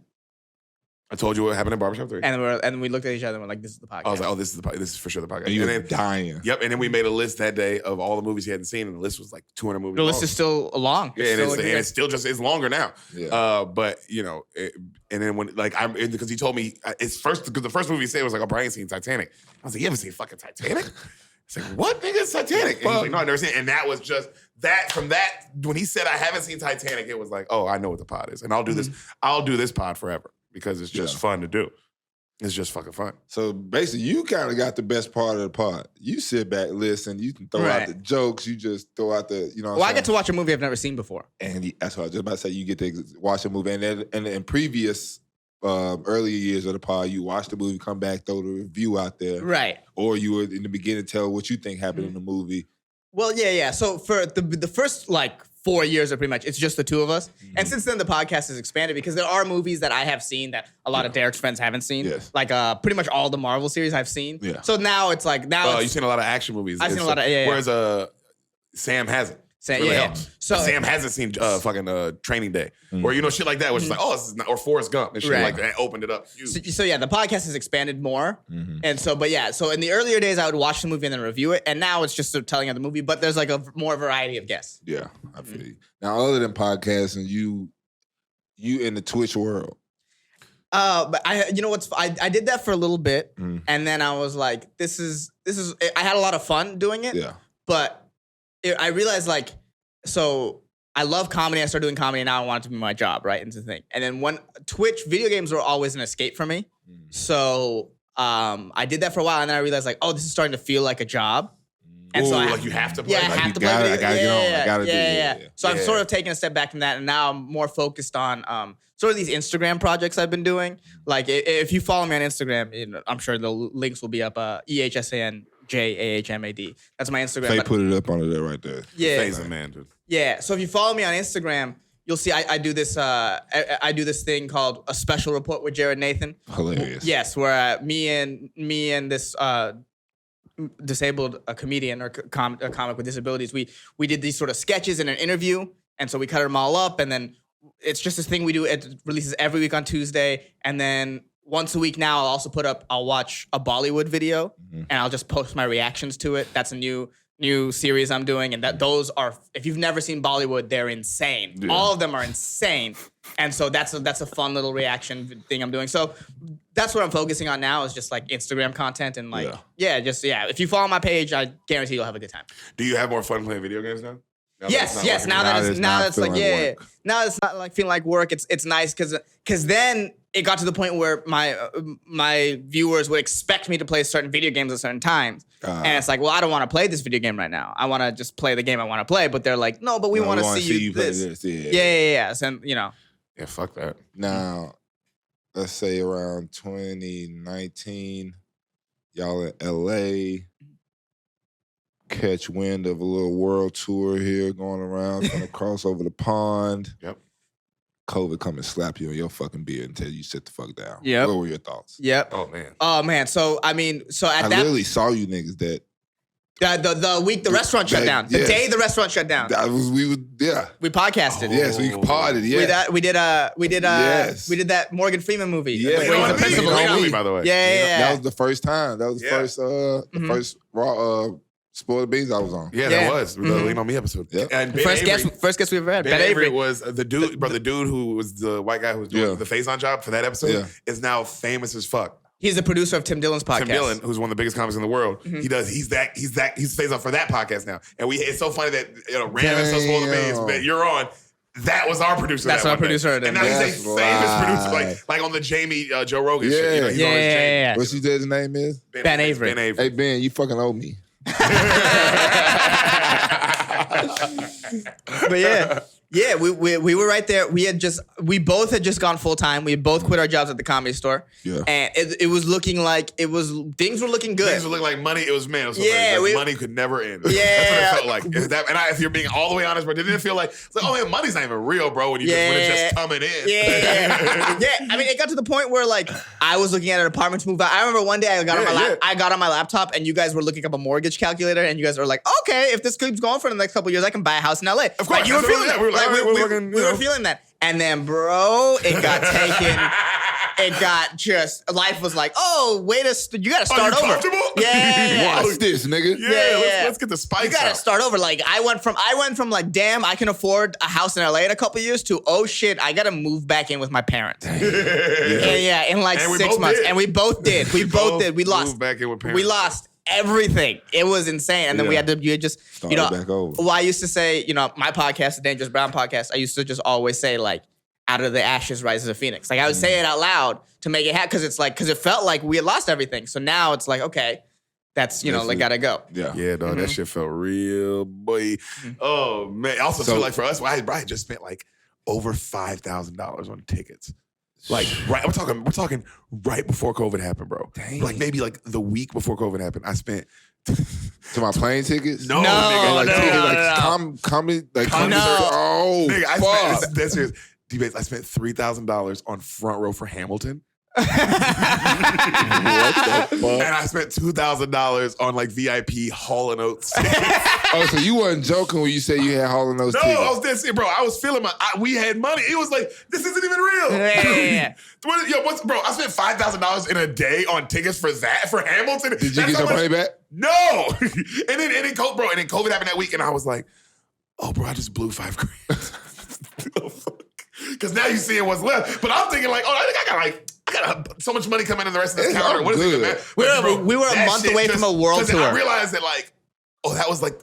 I told you what happened in Barbershop 3. and we looked at each other and we're like, this is the podcast. I was like, oh, this is for sure the podcast. And you And were then, dying. yep. And then we made a list that day of all the movies he hadn't seen, and the list was like 200 movies. the list long. is still long. Yeah, and still it's still just it's longer now. Yeah. But you know, and then when because he told me it's first because the first movie he said was like, oh, Brian seen Titanic. I was like, you haven't seen fucking Titanic? It's like, what nigga is Titanic? And he's like, no, I've never seen it. And that was just that from that when he said I haven't seen Titanic, it was like, oh, I know what the pod is, and I'll do this. I'll do this pod forever because it's just fun to do. It's just fucking fun. So basically, you kind of got the best part of the pod. You sit back, listen, you can throw out the jokes, you just throw out the, you know what Well, I'm I get to watch a movie I've never seen before. And that's what I was just about to say. You get to watch a movie. And then in previous earlier years of the pod, you watch the movie, come back, throw the review out there. Right. Or you would, in the beginning, tell what you think happened in the movie. Well, yeah. So for the first, 4 years are pretty much, it's just the two of us. And since then, the podcast has expanded because there are movies that I have seen that a lot of Derek's friends haven't seen. Yes. Like pretty much all the Marvel series I've seen. Yeah. So now it's like, You've seen a lot of action movies. I've seen a lot of, yeah. Whereas Sam hasn't. Really helps. So Sam hasn't seen fucking Training Day or shit like that, which is like, oh, this is not, or Forrest Gump and shit like that. Opened it up. So yeah, the podcast has expanded more, and so so in the earlier days I would watch the movie and then review it, and now it's just sort of telling of the movie, but there's like a more variety of guests. Yeah, I feel you. Now, other than podcasting, you in the Twitch world. But I did that for a little bit, and then I was like, this is. I had a lot of fun doing it. Yeah, but I realized so I love comedy. I started doing comedy, and now I want it to be my job, right? And the thing. And then when Twitch, video games were always an escape for me. So I did that for a while, and then I realized this is starting to feel like a job. And so you have to play. Yeah, I have to play. I gotta get on. I gotta do it. So I'm sort of taking a step back from that, and now I'm more focused on sort of these Instagram projects I've been doing. Like if you follow me on Instagram, I'm sure the links will be up. EHSANJAHMAD. That's my Instagram. They put it up under there right there. Yeah, Feyzan, man, dude. Yeah. So if you follow me on Instagram, you'll see I do this. I do this thing called a special report with Jared Nathan. Hilarious. Yes, where me and this disabled comedian or a comic with disabilities, we did these sort of sketches in an interview, and so we cut them all up, and then it's just this thing we do. It releases every week on Tuesday, and then once a week now I'll watch a Bollywood video, and I'll just post my reactions to it. That's a new series I'm doing, and those are, if you've never seen Bollywood, they're insane. Yeah. All of them are insane, and so that's a fun little reaction thing I'm doing. So that's what I'm focusing on now, is just like Instagram content and if you follow my page, I guarantee you'll have a good time. Do you have more fun playing video games now? Yes. Now Now that it's not it's like feeling like work. now it's not like feeling like work. It's nice because then it got to the point where my viewers would expect me to play certain video games at certain times, and it's like, well, I don't want to play this video game right now. I want to just play the game I want to play. But they're like, no, but we want to see you play this. Yeah. Yeah. And Yeah, fuck that. Now, let's say around 2019, y'all in LA. Catch wind of a little world tour here going around, gonna cross over the pond. Yep. COVID come and slap you on your fucking beard and tell you sit the fuck down. Yep. What were your thoughts? Yep. Oh man. So at I that literally saw you niggas that the week the restaurant shut down. The day the restaurant shut down. we podcasted. Yes, we potted. Yeah. We did that Morgan Freeman movie. Yeah, Where he's the principal. You know me, by the way. Yeah. That was the first time. That was the first raw Spoiled Beans I was on. Yeah, that was the Lean On Me episode. Yep. And Ben first guest we ever had. Ben Avery was the dude, the dude who was the white guy who was doing the Feyzan job for that episode is now famous as fuck. He's the producer of Tim Dillon's podcast. Tim Dillon, who's one of the biggest comics in the world, he's Feyzan for that podcast now. And it's so funny that random episode Spoiled Beans that you're on. That was our producer. That's our producer. And now he's a famous producer, like on the Jamie Joe Rogan shit. He's on Jamie. What she said his name is? Ben Avery. Hey Ben, you fucking owe me. But we were right there. We both had just gone full time. We had both quit our jobs at the Comedy Store. Yeah. And it was looking like things were looking good. Things were looking like money. It was money could never end. Yeah. That's what it felt like. If you're being all the way honest, bro, didn't it feel like it's like, oh man, money's not even real, bro, when it's just coming in. Yeah. I mean, it got to the point where like I was looking at an apartment to move out. I remember one day I got on my laptop and you guys were looking up a mortgage calculator and you guys were like, okay, if this keeps going for the next couple of years, I can buy a house in LA. Of course, you were feeling that. We were feeling that. And then, bro, it got taken. It got life was like, oh, you got to start over. Comfortable? Yeah. Watch this, nigga. Let's get the spikes. You got to start over. Like I went from like, damn, I can afford a house in LA in a couple of years to, oh shit, I got to move back in with my parents. In like 6 months. And we both did. We lost. Moved back in with parents. We lost everything. It was insane. And then we had to, start back over. Well, I used to say, my podcast, the Dangerous Brown podcast, I used to just always say like, out of the ashes rises a phoenix. Like I would say it out loud to make it happen because it felt like we had lost everything. So now it's like, okay, that's, gotta go. Yeah, dog, that shit felt real, boy. Oh, man. Also, too, like for us, I just spent like over $5,000 on tickets. Like, right, we're talking right before COVID happened, bro. Dang. Like maybe like the week before COVID happened, I spent to my plane tickets? No, nigga. Comedy, like concert. Oh, nigga, fuck. That's serious. D-Bates, I spent $3,000 on front row for Hamilton. What the fuck? And I spent $2,000 on like VIP Hall & Oates. Oh, so you weren't joking when you said you had Hall & Oates tickets? No, I was dead serious, bro. I was feeling we had money. It was like, this isn't even real. Yeah. Bro, I spent $5,000 in a day on tickets for Hamilton. Did you get your money back? No. and then COVID happened that week, and I was like, oh, bro, I just blew $5,000. Oh, fuck. Because now you're seeing what's left. But I'm thinking like, oh, I got so much money coming in the rest of this calendar. What is it, man? We were a month away from a world tour. I realized that like, oh, that was like,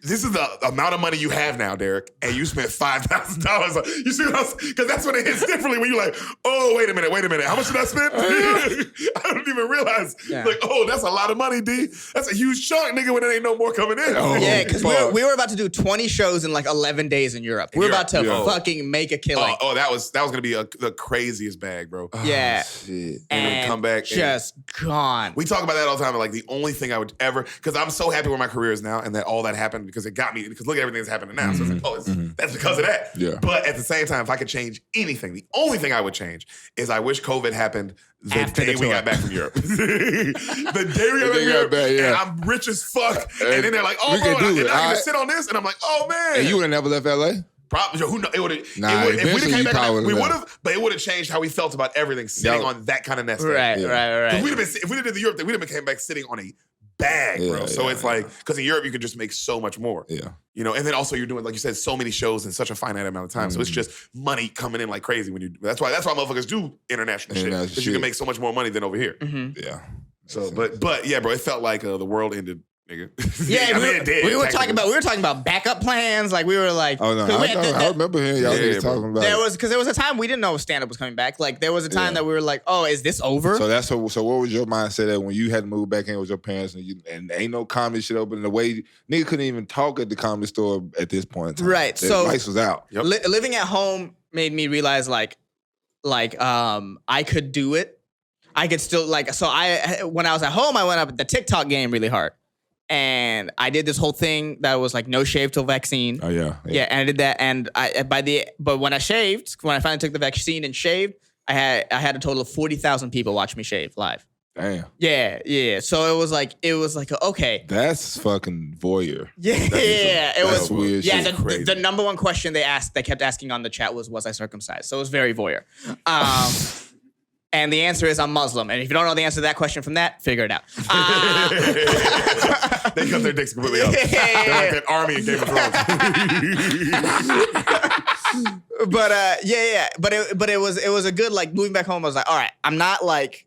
this is the amount of money you have now, Deric, and you spent $5,000. You see what I was, because that's when it hits differently when you're like, oh, wait a minute. How much did I spend? I don't even realize. Yeah. Like, oh, that's a lot of money, D. That's a huge chunk, nigga, when there ain't no more coming in. Oh, yeah, because we were about to do 20 shows in like 11 days in Europe. We were about to fucking make a killing. Oh, that was going to be the craziest bag, bro. Yeah. Oh, shit. And come back. Just gone. We talk about that all the time. Like the only thing I would ever, because I'm so happy where my career is now and that all that happened because it got me, because look at everything that's happening now. So it's like, that's because of that. Yeah. But at the same time, if I could change anything, the only thing I would change is I wish COVID happened the day we got back from Europe. The day we got back from Europe, and I'm rich as fuck. And then they're like, oh, bro, and I can sit on this. And I'm like, oh, man. And you would have never left LA? Probably, who knows? It would have. If we came back, we would have. But it would have changed how we felt about everything sitting on that kind of nest. Right. If we did the Europe thing, we'd have came back sitting on a bag, bro. So it's like, because in Europe you can just make so much more. Yeah. And then also you're doing, like you said, so many shows in such a finite amount of time. So it's just money coming in like crazy when you. That's why motherfuckers do international shit, because you can make so much more money than over here. Yeah. So, but yeah, bro, it felt like the world ended nigga. Yeah, I mean, it did, we were technically. talking about backup plans. Like we were like, Oh no, 'cause we had I remember hearing y'all niggas bro. talking about there it. was because there was a time we didn't know stand up was coming back. Like there was a time that we were like, oh, is this over? So what was your mindset that when you had to move back in with your parents and ain't no comedy shit open, the way nigga couldn't even talk at the comedy store at this point in time. Right, The so- lights was out. Yep. Living at home made me realize like I could do it. I could still when I was at home, I went up the TikTok game really hard. And I did this whole thing that was like no shave till vaccine. Oh yeah. Yeah, and I did that. And but when I finally took the vaccine and shaved, I had a total of 40,000 people watch me shave live. Damn. Yeah. So it was like okay. That's fucking voyeur. Yeah, it That's was weird Yeah, shit. the number one question they kept asking on the chat was I circumcised? So it was very voyeur. And the answer is I'm Muslim. And if you don't know the answer to that question from that, figure it out. They cut their dicks completely up. They're like that army in Game of Thrones. But it was a good like moving back home. I was like, all right, I'm not like.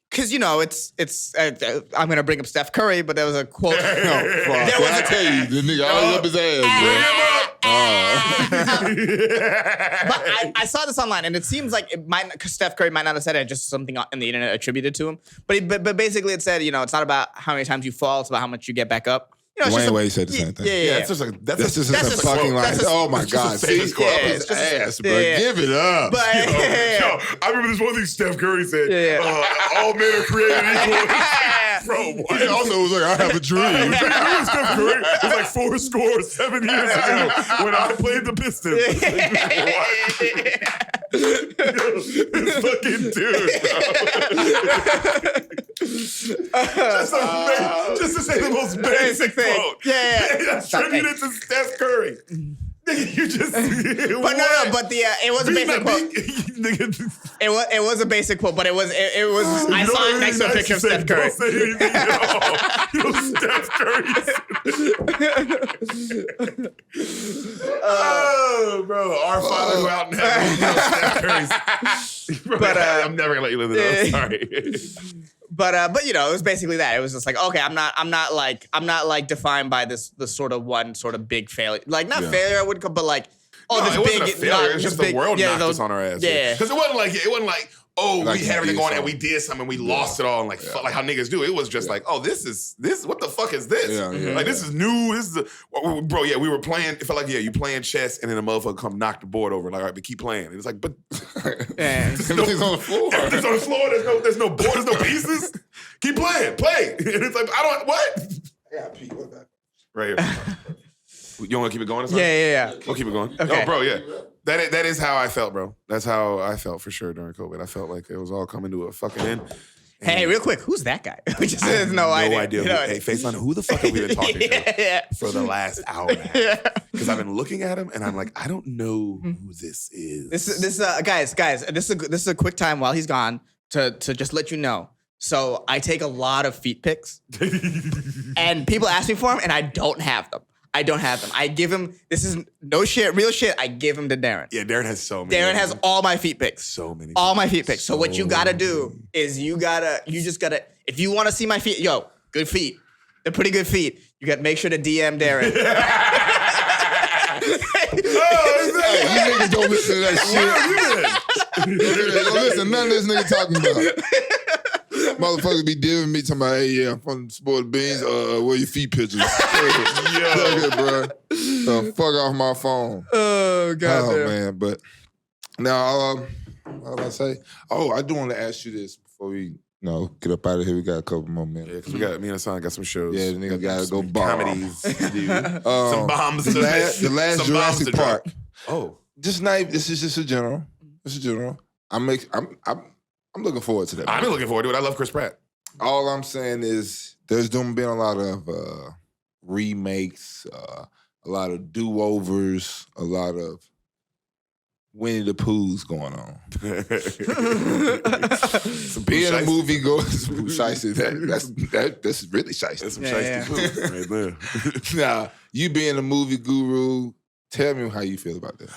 Because, I'm going to bring up Steph Curry, but there was a quote. No, fuck. was I tell you, the nigga always up his ass, But I saw this online, and it seems like because Steph Curry might not have said it, just something on the internet attributed to him. But basically it said, it's not about how many times you fall, it's about how much you get back up. It's Dwayne just Wade said the same thing. Yeah. That's just That's just a fucking line. Oh my God. See, famous quote. up Yeah, his it's just- ass, bro. yeah. Give it up. But Yo, I remember this one thing Steph Curry said. Yeah. All men are created equal. Bro, what? Also, it was like, I have a dream. Remember Steph Curry? It was like 7 years ago when I played the Pistons. This fucking dude, bro. Just to say the most basic thing. quote. Yeah. Attributed to Steph Curry. Nigga, you just. But no, but it was a basic quote. It was a basic quote, but it was I saw it next to a picture of Steph Curry. Don't say anything, Steph Curry. Oh, bro, our father who out now. Steph Curry's. But I'm never gonna let you live it up. Sorry. But it was basically that. It was just like, okay, I'm not like defined by this sort of one sort of big failure. Like not failure, I wouldn't call, but like It wasn't a failure. It's just the world knocked us on our ass. Yeah, because it wasn't like we had everything going and we did something and we lost it all and like how niggas do. It was just like, oh, this is what the fuck is this? Like this is new. This is bro. Yeah, we were playing. It felt like you playing chess and then a motherfucker come knock the board over. Like, all right, but keep playing. And it's like, but Everything's on the floor. everything's on the floor. There's no board. There's no pieces. Keep playing. Play. And it's like I don't what. I got pee. What that? Right here. You want to keep it going? Yeah. We'll keep it going. Okay. Oh, bro, yeah. That is how I felt, bro. That's how I felt for sure during COVID. I felt like it was all coming to a fucking end. Hey, real quick, who's that guy? We just I have have no idea. Hey, Feyzan, who the fuck have we been talking to for the last hour and a half? Because I've been looking at him and I'm like, I don't know who this is. This guys, this is a quick time while he's gone to just let you know. So I take a lot of feet pics, and people ask me for them, and I don't have them. I give him. This is no shit, real shit. I give him to Daren. Yeah, Daren has so many. Daren has all my feet pics. So many. All my feet pics. So what you gotta do is you just gotta. If you want to see my feet, good feet. They're pretty good feet. You gotta make sure to DM Daren. Hey, you niggas don't listen to that shit. Don't listen to none of this nigga talking about. Motherfuckers be diving me talking about, hey, yeah, I'm from Sport Beans. Where your feet pictures? Yo, bro. Fuck off my phone. Oh god. Oh man, but now, what did I say? Oh, I do want to ask you this before we get up out of here. We got a couple more minutes. Yeah, because me and Hassan got some shows. Yeah, the nigga gotta go some bomb. comedies. Some bombs. The last some Jurassic bombs to Park. drop. Oh, This is just a general. It's a general. I'm looking forward to that. I've been looking forward to it. I love Chris Pratt. All I'm saying is there's been a lot of remakes, a lot of do-overs, a lot of Winnie the Poohs going on. Being a movie goer, some shiesty. That's really shiesty. That's some shiesty right there. Now, you being a movie guru, tell me how you feel about that.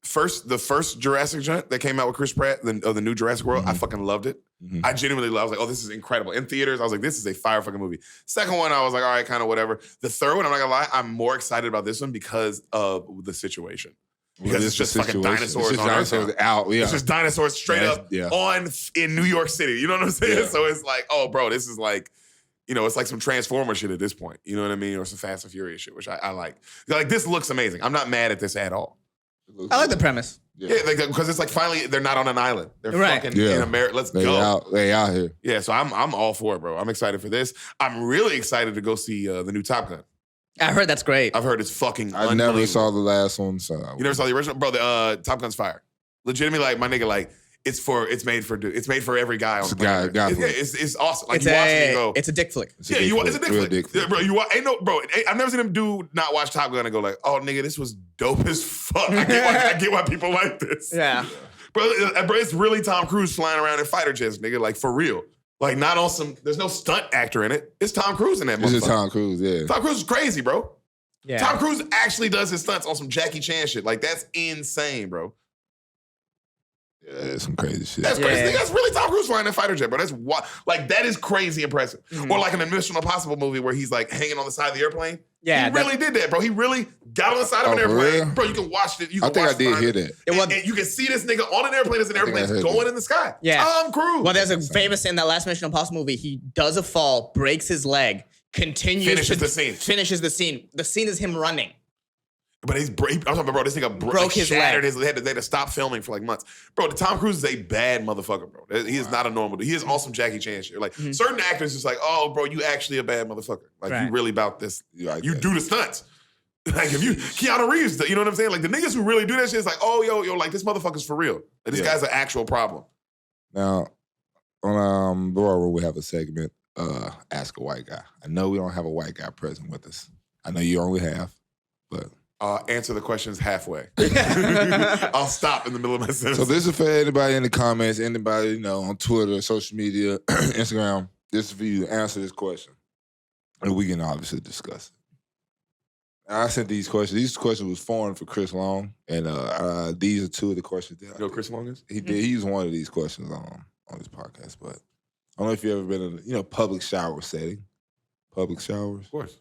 the first Jurassic joint that came out with Chris Pratt, the new Jurassic World, I fucking loved it. I genuinely loved it. I was like, oh, this is incredible. In theaters, I was like, this is a fire fucking movie. Second one, I was like, all right, kind of whatever. The third one, I'm not gonna lie, I'm more excited about this one because of the situation. Because it's just fucking dinosaurs on Earth out. Yeah. It's just dinosaurs straight up in New York City. You know what I'm saying? Yeah. So it's like, oh, bro, this is like, it's like some Transformer shit at this point. You know what I mean? Or some Fast and Furious shit, which I like. Like, this looks amazing. I'm not mad at this at all. I like the premise. Yeah, because it's like finally they're not on an island. They're fucking in America. Let's go. They out here. Yeah, so I'm all for it, bro. I'm excited for this. I'm really excited to go see the new Top Gun. I heard that's great. I've heard it's fucking I never saw the last one. So you never saw the original? Bro, the Top Gun's fire. Legitimately, like, my nigga, like, it's made for every guy on the planet. It's awesome. Like, you watch it and go, it's a dick flick. It's a dick flick. Yeah, bro, I've never seen him not watch Top Gun and go like, oh, nigga, this was dope as fuck. I get why people like this. Yeah. Bro, it's really Tom Cruise flying around in fighter jets, nigga, like, for real. Like, not on some, there's no stunt actor in it. It's Tom Cruise in that motherfucker. It's Tom Cruise, yeah. Tom Cruise is crazy, bro. Yeah. Tom Cruise actually does his stunts on some Jackie Chan shit. Like, that's insane, bro. Yeah, that's some crazy shit. That's crazy. That's really Tom Cruise flying a fighter jet, bro. That's like, that is crazy impressive. Or like an Mission Impossible movie where he's like hanging on the side of the airplane. Yeah, he really did that, bro. He really got on the side of an airplane, bro. You can watch it. I think I did hear that. And you can see this nigga on an airplane as an airplane's going in the sky. Yeah, Tom Cruise. Well, there's a famous in that last Mission Impossible movie. He does a fall, breaks his leg, finishes the scene. The scene is him running. But I'm talking about, bro, this nigga broke his leg. They had to stop filming for like months. Bro, Tom Cruise is a bad motherfucker, bro. He is not a normal dude. He is awesome Jackie Chan shit. Like, certain actors is like, oh, bro, you actually a bad motherfucker. Like, you really about this. You do the stunts. Like, if you, Keanu Reeves, you know what I'm saying? Like, the niggas who really do that shit is like, oh, yo, like, this motherfucker's for real. Like, this guy's an actual problem. Now, on Laura, we have a segment, Ask a White Guy. I know we don't have a white guy present with us. I know you only have, but... answer the questions halfway. I'll stop in the middle of my sentence. So this is for anybody in the comments, anybody, on Twitter, social media, Instagram. This is for you to answer this question. And we can obviously discuss it. I sent these questions. These questions was foreign for Chris Long. And these are two of the questions that you know who Chris Long is? He did. He used one of these questions on this podcast. But I don't know if you've ever been in a public shower setting. Public showers? Of course.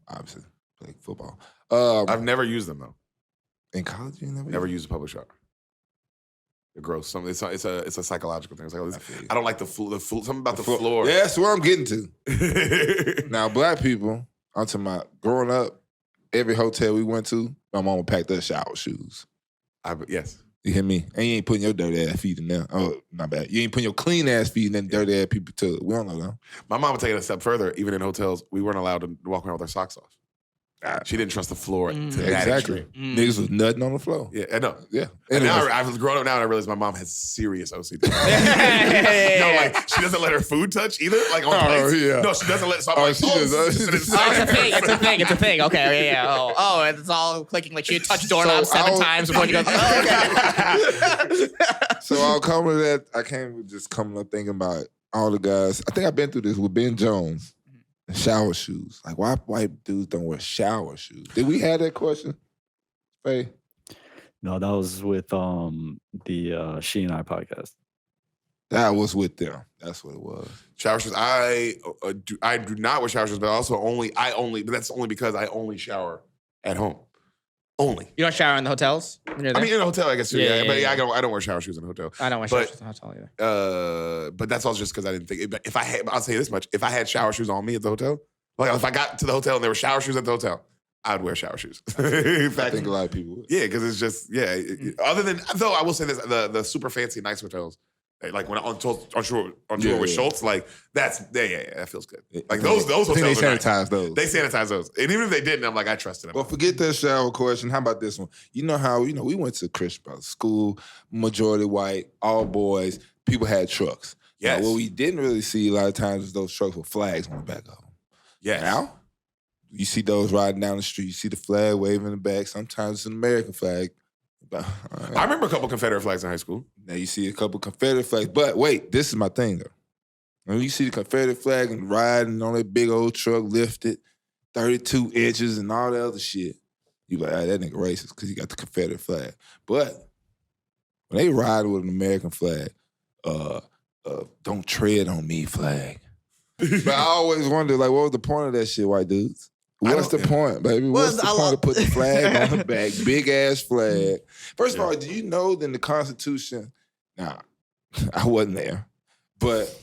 Obviously. Like football. I've never used them though. In college, you never used a public shower. They're gross. It's a psychological thing. It's like, I don't like the something about the floor. Yeah, that's where I'm getting to. Now, black people, I'm talking about growing up, every hotel we went to, my mama packed us shower shoes. Yes. You hear me? And you ain't putting your dirty ass feet in there. Oh, not bad. You ain't putting your clean ass feet in them dirty ass people too. We don't know that. My mom would take it a step further. Even in hotels, we weren't allowed to walk around with our socks off. She didn't trust the floor to that extreme. Niggas was nutting on the floor. Yeah, I know. Yeah. And now I was growing up now and I realized my mom has serious OCD. Like, she doesn't let her food touch either. Like, on plates. Yeah. No, she doesn't let. So I'm like, it's a thing. Okay, yeah. Oh, it's all clicking. Like, she touched doorknobs 7 times before you go. Okay. So I'll come with that. I came just coming up thinking about all the guys. I think I've been through this with Ben Jones. Shower shoes. Like, why white dudes don't wear shower shoes? Did we have that question, Faye? No, that was with the She and I podcast. That was with them. That's what it was. Shower shoes. I do not wear shower shoes, but but that's only because I only shower at home. Only. You don't shower in the hotels? I mean, in a hotel, I guess. Yeah. But I don't wear shower shoes in a hotel. I don't wear shower shoes in a hotel either. But that's also just because I didn't think. I'll say this much: if I had shower shoes on me at the hotel, like if I got to the hotel and there were shower shoes at the hotel, I would wear shower shoes. In fact, I think a lot of people would. Yeah, because it's just Other than though, I will say this: the super fancy nice hotels. Like when on tour with Schultz, like that feels good. Like those hotels, they sanitize those. They sanitize those, and even if they didn't, I'm like, I trusted them. Well, forget that shower question. How about this one? You know how we went to Christian Brothers school, majority white, all boys. People had trucks. Yes. Now, what we didn't really see a lot of times is those trucks with flags on the back of them. Yeah. Now you see those riding down the street. You see the flag waving in the back. Sometimes it's an American flag. I remember a couple Confederate flags in high school. Now you see a couple Confederate flags. But wait, this is my thing though. When you see the Confederate flag and riding on that big old truck lifted, 32 inches and all that other shit, You like, that nigga racist because he got the Confederate flag. But when they ride with an American flag, don't tread on me flag. But I always wonder, like, what was the point of that shit, white dudes? What's the point, baby? What's the point of putting the flag on the back? Big ass flag. First of all, do you know that in the Constitution? Nah, I wasn't there, but.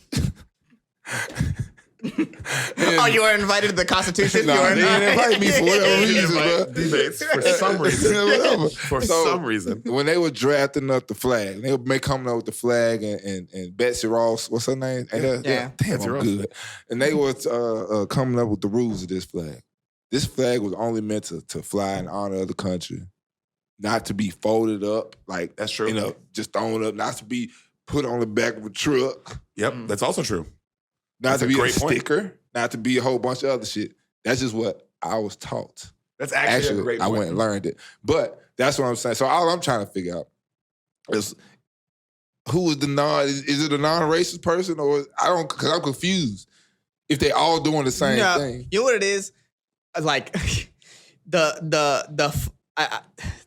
Oh, you were invited to the Constitution? No, they didn't invite me for whatever reason, bro. Debates for some reason. Whatever. For some reason. When they were drafting up the flag, they were coming up with the flag and Betsy Ross, what's her name? Yeah. Damn, Betsy I'm Ross. good. And they were coming up with the rules of this flag. This flag was only meant to fly in honor of the country, not to be folded up, like, That's true. you know, just thrown up, not to be put on the back of a truck. Yep, that's also true. Not That's to a be a great point. sticker, not to be a whole bunch of other shit. That's just what I was taught. That's actually a great I point. went and learned it. But that's what I'm saying. So all I'm trying to figure out is who is the is it a non-racist person or because I'm confused. If they all doing the same thing. You know what it is? Like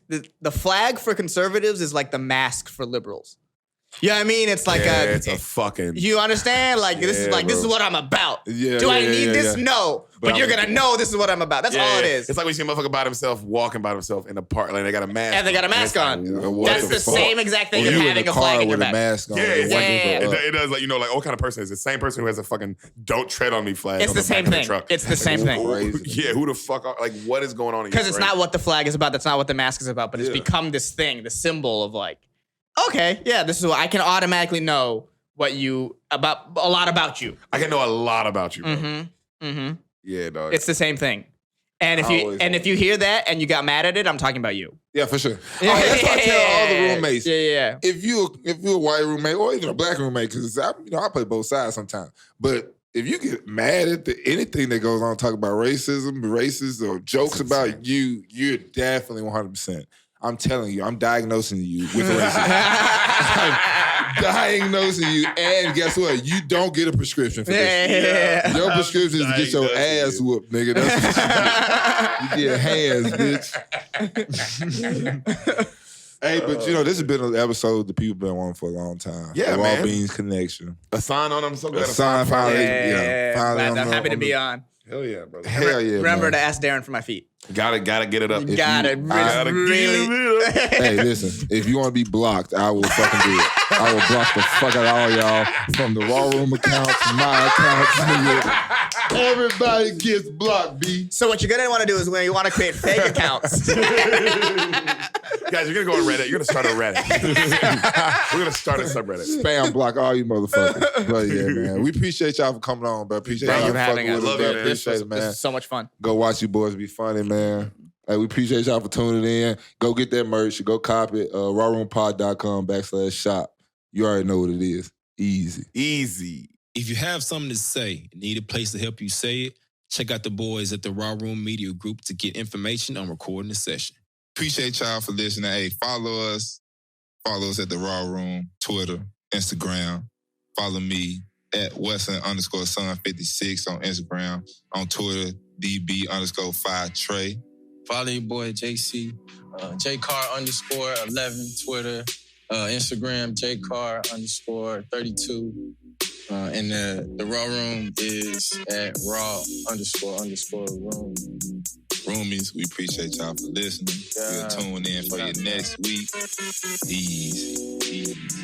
the flag for conservatives is like the mask for liberals. You know what I mean? It's like it's a fucking. You understand? Like this is like bro. this is what I'm about. Yeah, Do I yeah, need yeah, this? yeah. No. But you're gonna know this is what I'm about. That's all it is. It's like when you see a motherfucker by himself, walking by himself in the park, like they got a mask. And they got a mask on. What That's the fuck? same exact thing Or as you in having the a flag car in your with a back. mask on. Yeah, and it's wiping like, up. it does, like, you know, like what kind of person is it? The same person who has a fucking "Don't tread on me" flag. It's on the back same of their thing. truck. It's the same thing. Crazy. Yeah, who the fuck are, like, what is going on in your Because it's brain? not what the flag is about. That's not what the mask is about. But it's Yeah. become this thing, the symbol of like, okay, yeah, this is what I can automatically know a lot about you. I can know a lot about you, bro. Mm-hmm. Mm-hmm. Yeah, dog. It's the same thing. And Always. if you hear that and you got mad at it, I'm talking about you. Yeah, for sure. Oh, that's what I tell all the roommates. Yeah. If you're a white roommate or even a black roommate, because I play both sides sometimes. But if you get mad at anything that goes on, talk about racism, racist, or jokes about you, you're definitely 100%. I'm telling you, I'm diagnosing you with racism. I'm diagnosing you, and guess what? You don't get a prescription for this shit. Yeah. Your prescription is to get your Diagnosing ass you. whooped, nigga. That's what you get. You get hands, bitch. Hey, but you know, this has been an episode that people been wanting for a long time. Yeah, the Raw man. Beans Connection. A sign on them. So glad A sign finally. Finally I'm happy to be on. Hell yeah, brother. Hell yeah, Remember man. to ask Daren for my feet. Gotta get it up. You got it. Gotta Really. get it up. Hey, listen, if you want to be blocked, I will fucking do it. I will block the fuck out of all y'all from the Raw Room accounts, my accounts, nigga. Everybody gets blocked, B. So what you're gonna want to do is when you want to create fake accounts. Guys, you're gonna go on Reddit. You're gonna start a Reddit. We're gonna start a subreddit. Spam block all you motherfuckers. But yeah, man. We appreciate y'all for coming on, bro. Appreciate Thank y'all you for having fucking us. with Love us, you, bro. man. Appreciate it, This man. is so much fun. Go watch you boys be funny, man. Hey, we appreciate y'all for tuning in. Go get that merch. Go cop it. rawroompod.com/shop. You already know what it is. Easy. Easy. If you have something to say and need a place to help you say it, check out the boys at the Raw Room Media Group to get information on recording the session. Appreciate y'all for listening. Hey, follow us. Follow us at the Raw Room, Twitter, Instagram. Follow me at Wesson_Son56 on Instagram. On Twitter, DB_5Trey. Follow your boy JC, JCar_11, Twitter, Instagram, JCar_32. And the Raw Room is at raw__room. Roomies, we appreciate y'all for listening. We'll tune in for your next week. Ease.